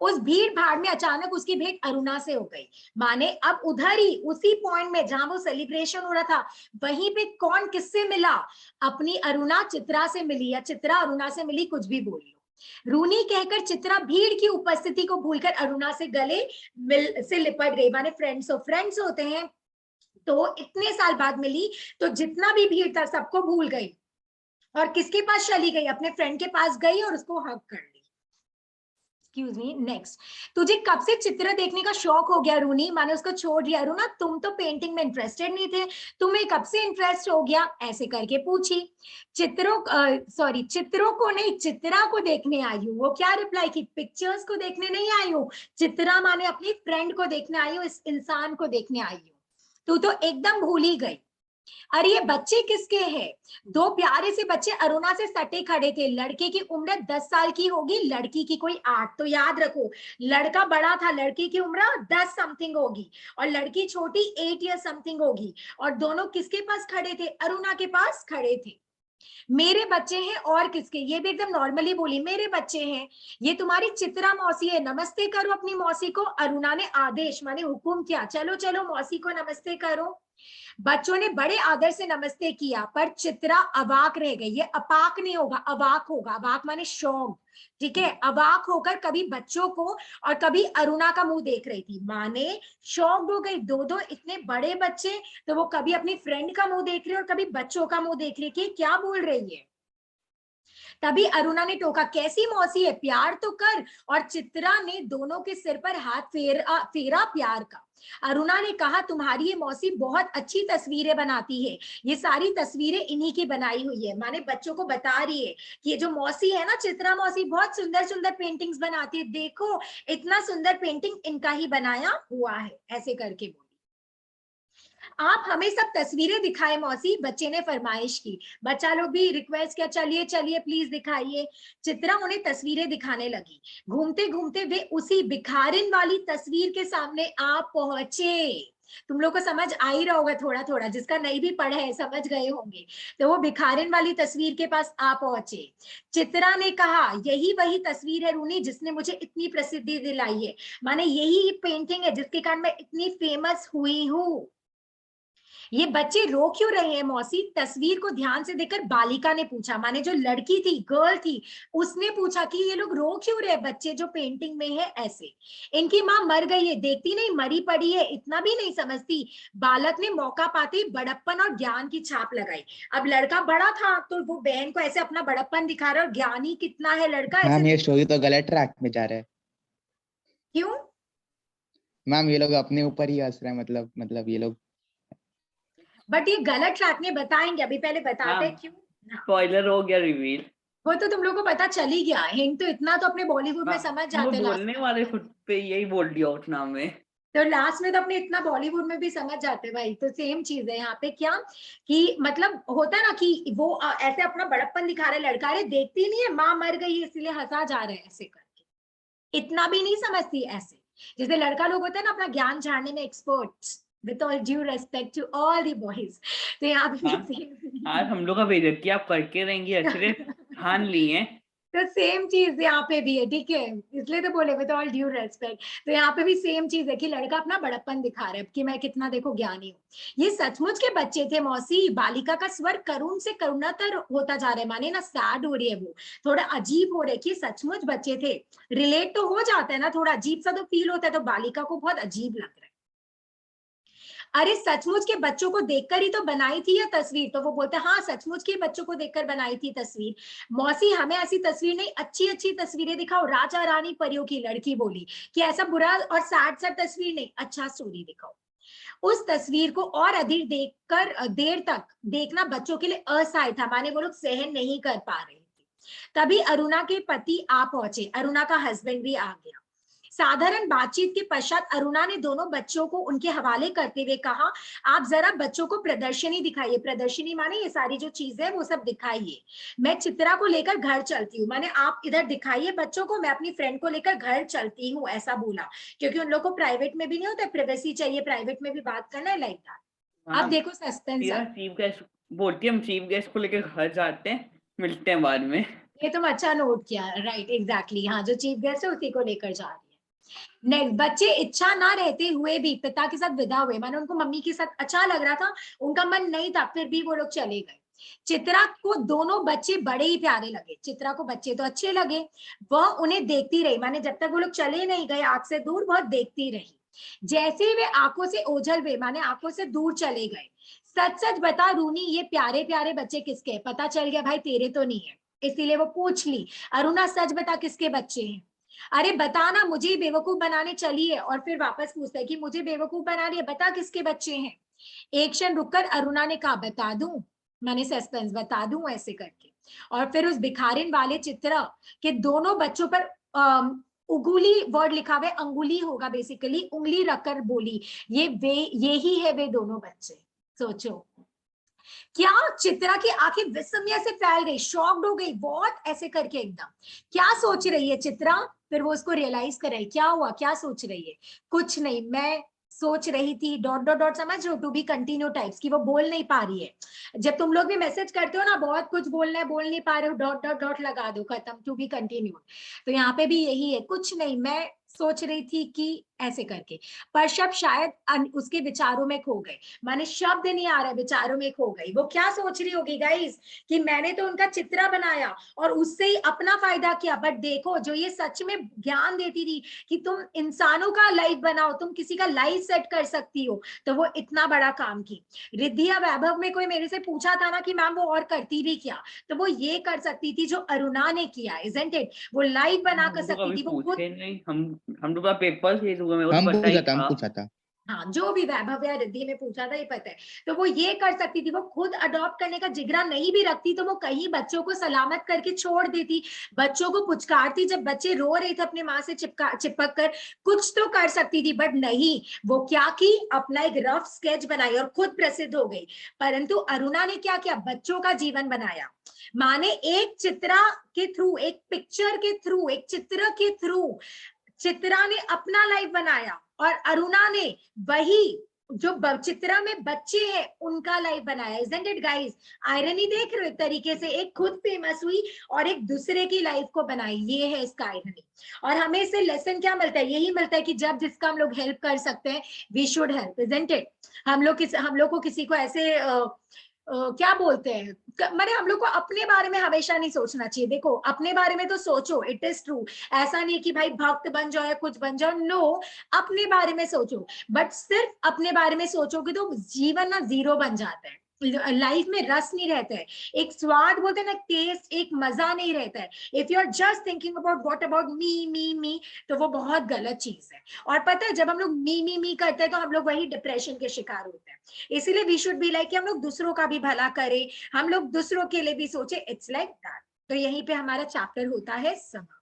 उस भीड़ भाड़ में अचानक उसकी भेंट अरुणा से हो गई। माने अब उधर ही, उसी पॉइंट में जहां वो सेलिब्रेशन हो रहा था, वहीं पे कौन किससे मिला? अपनी अरुणा चित्रा से मिली, या चित्रा अरुणा से मिली, कुछ भी बोल लो। रूनी कहकर चित्रा भीड़ की उपस्थिति को भूलकर अरुणा से गले से लिपट गई। माने फ्रेंड्स ऑफ फ्रेंड्स होते हैं, तो इतने साल बाद मिली तो जितना भी भीड़ था सबको भूल गई, और किसके पास चली गई? अपने फ्रेंड के पास गई और उसको हग कर ली। Excuse me. नेक्स्ट, तुझे कब से चित्र देखने का शौक हो गया रूनी? माने उसको छोड़ दिया। अरुणा तुम तो पेंटिंग में इंटरेस्टेड नहीं थे, तुम्हें कब से इंटरेस्ट हो गया? ऐसे करके पूछी। चित्रों को नहीं, चित्रा को देखने आई हूँ। वो क्या रिप्लाई की? पिक्चर्स को देखने नहीं आई हूँ, चित्रा माने अपनी फ्रेंड को देखने आई हूँ, इस इंसान को देखने आई हूँ। तू तो एकदम भूल ही गई। अरे ये बच्चे किसके हैं? दो प्यारे से बच्चे अरुणा से सटे खड़े थे। लड़के की उम्र 10 साल की होगी, लड़की की कोई 8। तो याद रखो, लड़का बड़ा था, लड़की की उम्र 10 समथिंग होगी, और लड़की छोटी 8 ईयर समथिंग होगी। और दोनों किसके पास खड़े थे? अरुणा के पास खड़े थे। मेरे बच्चे हैं, और किसके? ये भी एकदम नॉर्मली बोली, मेरे बच्चे हैं, ये तुम्हारी चित्रा मौसी है, नमस्ते करो अपनी मौसी को। अरुणा ने आदेश माने हुकुम किया, चलो चलो मौसी को नमस्ते करो। बच्चों ने बड़े आदर से नमस्ते किया, पर चित्रा अवाक रह गई। ये अपाक नहीं होगा, अवाक होगा। अवाक माने शॉक्ड, ठीक है। अवाक होकर कभी बच्चों को और कभी अरुणा का मुंह देख रही थी, माने शॉक्ड हो गई। दो इतने बड़े बच्चे, तो वो कभी अपनी फ्रेंड का मुंह देख रही है और कभी बच्चों का मुंह देख रही है कि क्या बोल रही है। तभी अरुणा ने टोका, कैसी मौसी है, प्यार तो कर। और चित्रा ने दोनों के सिर पर हाथ फेरा प्यार का। अरुणा ने कहा, तुम्हारी ये मौसी बहुत अच्छी तस्वीरें बनाती है, ये सारी तस्वीरें इन्हीं की बनाई हुई है। माने बच्चों को बता रही है कि ये जो मौसी है ना, चित्रा मौसी, बहुत सुंदर सुंदर पेंटिंग्स बनाती है, देखो इतना सुंदर पेंटिंग इनका ही बनाया हुआ है। ऐसे करके बोली। आप हमें सब तस्वीरें दिखाए मौसी, बच्चे ने फरमाइश की। बच्चा लोग भी रिक्वेस्ट किया, चलिए चलिए प्लीज दिखाइए। चित्रा उन्हें तस्वीरें दिखाने लगी। घूमते घूमते वे उसी भिखारिन वाली तस्वीर के सामने आ पहुंचे। तुम लोग को समझ आ ही रहा होगा थोड़ा थोड़ा, जिसका नहीं भी पढ़ा है समझ गए होंगे। तो वो भिखारिन वाली तस्वीर के पास आ पहुंचे। चित्रा ने कहा, यही वही तस्वीर है रूनी जिसने मुझे इतनी प्रसिद्धि दिलाई है। माने यही पेंटिंग है जिसके कारण मैं इतनी फेमस हुई हूँ। ये बच्चे रो क्यों रहे हैं मौसी? तस्वीर को ध्यान से देखकर बालिका ने पूछा, माने जो लड़की थी, गर्ल थी, उसने पूछा कि ये लोग रो क्यों रहे बच्चे जो पेंटिंग में है ऐसे? इनकी माँ मर गई है, देखती नहीं मरी पड़ी है, इतना भी नहीं समझती। बालक ने मौका पाते ही बड़प्पन और ज्ञान की छाप लगाई। अब लड़का बड़ा था तो वो बहन को ऐसे अपना बड़प्पन दिखा रहा है, और ज्ञानी कितना है लड़का मैम ऐसे। ये स्टोरी तो गलत ट्रैक में जा रहा है। क्यों? मैम ये लोग अपने ऊपर ही हंस रहे हैं, मतलब ये लोग। बट ये गलत ट्रैक में बताएंगे, अभी पहले बताते हैं क्यों। स्पॉइलर हो गया रिवील। वो तो तुम लोगों को पता चल ही गया, हिंट तो इतना तो अपने बॉलीवुड में समझ वो जाते हैं। बोलने वाले खुद पे यही बोल दिया उठना में, तो लास्ट में तो अपने इतना बॉलीवुड में भी समझ जाते भाई। तो सेम चीज है यहाँ पे, क्या कि मतलब होता है ना कि वो ऐसे अपना बड़प्पन दिखा रहे लड़का, अरे देखती नहीं है माँ मर गई है इसलिए हंसा जा रहे हैं ऐसे करके, इतना भी नहीं समझती ऐसे। जैसे लड़का लोग होते हैं ना अपना ज्ञान झाड़ने में experts, with all due respect to all the boys. तो यहाँ पे आज हम लोग का बेइज्जती आप करके रहेंगी, अच्छे ठान लिए। तो सेम चीज यहाँ पे भी है, ठीक है, इसलिए तो बोले विद ऑल ड्यू रेस्पेक्ट। तो यहाँ पे भी सेम चीज है कि लड़का अपना बड़प्पन दिखा रहा है कि मैं कितना देखो ज्ञानी हूँ। ये सचमुच के बच्चे थे मौसी। बालिका का स्वर करुण से करुणातर होता जा रहा है, माने ना सैड हो रही है, वो थोड़ा अजीब हो रहा है कि सचमुच बच्चे थे। रिलेट तो हो जाता है ना, थोड़ा अजीब सा तो फील होता है, तो बालिका को बहुत अजीब लग रहा है। अरे सचमुच के बच्चों को देखकर ही तो बनाई थी ये तस्वीर। तो वो बोलते हाँ सचमुच के बच्चों को देखकर बनाई थी तस्वीर। मौसी हमें ऐसी तस्वीर नहीं, अच्छी अच्छी तस्वीरें दिखाओ। राजा रानी परियों की लड़की बोली कि ऐसा बुरा और सैड सा तस्वीर नहीं, अच्छा स्टोरी दिखाओ। उस तस्वीर को और अधिक देखकर देर तक देखना बच्चों के लिए असह्य था, माने वो लोग सहन नहीं कर पा रहे थे। तभी अरुणा के पति आ पहुंचे, अरुणा का हस्बैंड भी आ गया। साधारण बातचीत के पश्चात अरुणा ने दोनों बच्चों को उनके हवाले करते हुए कहा, आप जरा बच्चों को प्रदर्शनी दिखाइए। प्रदर्शनी माने ये सारी जो चीजें है वो सब दिखाइए। मैं चित्रा को लेकर घर चलती हूँ, माने आप इधर दिखाइए बच्चों को, मैं अपनी फ्रेंड को लेकर घर चलती हूँ, ऐसा बोला। क्योंकि उन लोग को प्राइवेट में भी नहीं होता, प्राइवेसी चाहिए, प्राइवेट में भी बात करना है, लाइक दैट। अब देखो सस्पेंस चीफ गेस्ट बोलती है, हम चीफ गेस्ट को लेकर घर जाते हैं, मिलते हैं बाद में। ये तुम अच्छा नोट किया, राइट एग्जैक्टली। हाँ, जो चीफ गेस्ट है उसी को लेकर जा रही है। नेक्स्ट, बच्चे इच्छा ना रहते हुए भी पिता के साथ विदा हुए, माने उनको मम्मी के साथ अच्छा लग रहा था, उनका मन नहीं था, फिर भी वो लोग चले गए। चित्रा को दोनों बच्चे बड़े ही प्यारे लगे। चित्रा को बच्चे तो अच्छे लगे, वह उन्हें देखती रही, माने जब तक वो लोग चले नहीं गए आंख से दूर, बहुत देखती रही। जैसे ही वे आंखों से ओझल हुए, माने आंखों से दूर चले गए, सच सच बता रूनी, ये प्यारे प्यारे बच्चे किसके? पता चल गया भाई तेरे तो नहीं है, इसीलिए वो पूछ ली, अरुणा सच बता किसके बच्चे हैं? अरे बताना, मुझे बेवकूफ बनाने चली है। और फिर वापस पूछता है कि मुझे बेवकूफ बना रही है, बता किसके बच्चे हैं? एक क्षण रुककर अरुणा ने कहा, बता दूं, मैंने सस्पेंस बता दूं ऐसे करके। और फिर उस भिखारिन वाले चित्रा के दोनों बच्चों पर उंगली वर्ड लिखा हुआ है, अंगुली होगा बेसिकली, उंगली रखकर बोली, ये ही है वे दोनों बच्चे। सोचो क्या चित्रा की आंखें विस्मय से फैल गई, शॉक्ड हो गई, बहुत ऐसे करके एकदम। क्या सोच रही है चित्रा? फिर वो उसको रियलाइज कर रही, क्या हुआ, क्या सोच रही है? कुछ नहीं, मैं सोच रही थी डॉट डॉट डॉट, समझ रहे हो, टू बी कंटिन्यू टाइप्स की, वो बोल नहीं पा रही है। जब तुम लोग भी मैसेज करते हो ना, बहुत कुछ बोलना है, बोल नहीं पा रहे हो, डॉट डॉट डॉट लगा दो, खत्म, टू बी कंटिन्यू। तो यहाँ पे भी यही है, कुछ नहीं, मैं सोच रही थी कि ऐसे करके। पर शब्द शायद उसके विचारों में खो गए, माने शब्द नहीं आ रहा, विचारों में खो गई। वो क्या सोच रही होगी गाइस, कि मैंने तो उनका चित्रा बनाया और उससे ही अपना फायदा किया। बट देखो, जो ये सच में ज्ञान देती थी कि तुम इंसानों का लाइफ बनाओ, तुम किसी का लाइफ सेट कर सकती हो, तो वो इतना बड़ा काम की। रिद्धि या वैभव में कोई मेरे से पूछा था ना कि मैम वो और करती भी क्या, तो वो ये कर सकती थी जो अरुणा ने किया, इजंट इट? वो लाइफ बना कर सकती थी, वो खुद। नहीं, हम तो पेपर से मेरे को हम तो पता ही पूछा था, हम था। पूछा था। हाँ, जो भी वैभव या रिद्धि में पूछा था ये पता है। तो वो ये कर सकती थी, वो खुद अडॉप्ट करने का जिगरा नहीं भी रखती तो वो कहीं बच्चों को सलामत करके छोड़ देती, बच्चों को पुचकारती जब बच्चे रो रहे थे अपने माँ से चिपक कर, कुछ तो कर सकती थी। बट नहीं, वो क्या की, अपना एक रफ स्केच बनाई और खुद प्रसिद्ध हो गई। परंतु अरुणा ने क्या किया, बच्चों का जीवन बनाया। माने एक चित्रा के थ्रू, एक पिक्चर के थ्रू, एक चित्र के थ्रू चित्रा ने अपना लाइफ बनाया और अरुणा ने वही जो चित्रा में बच्चे हैं उनका लाइफ बनाया। Isn't it guys? आयरनी देख रहे हो तरीके से, एक खुद फेमस हुई और एक दूसरे की लाइफ को बनाई, ये है इसका आयरनी। और हमें इससे लेसन क्या मिलता है? यही मिलता है कि जब जिसका हम लोग हेल्प कर सकते हैं, we should help, isn't it? हम लोग को किसी को ऐसे क्या बोलते हैं, मैंने हम लोग को अपने बारे में हमेशा नहीं सोचना चाहिए। देखो अपने बारे में तो सोचो, इट इज ट्रू, ऐसा नहीं कि भाई भक्त बन जाओ या कुछ बन जाओ, नो, अपने बारे में सोचो। बट सिर्फ अपने बारे में सोचोगे तो जीवन ना जीरो बन जाता है, लाइफ में रस नहीं रहता है, एक स्वाद बोलते हैं ना, टेस्ट, एक मजा नहीं रहता है। If you are just thinking about what about me, तो वो बहुत गलत चीज है। और पता है जब हम लोग मी करते हैं तो हम लोग वही डिप्रेशन के शिकार होते हैं। इसीलिए वी शुड बी लाइक कि हम लोग दूसरों का भी भला करें, हम लोग दूसरों के लिए भी सोचे, इट्स लाइक दैट। तो यहीं पे हमारा चैप्टर होता है समाप्त।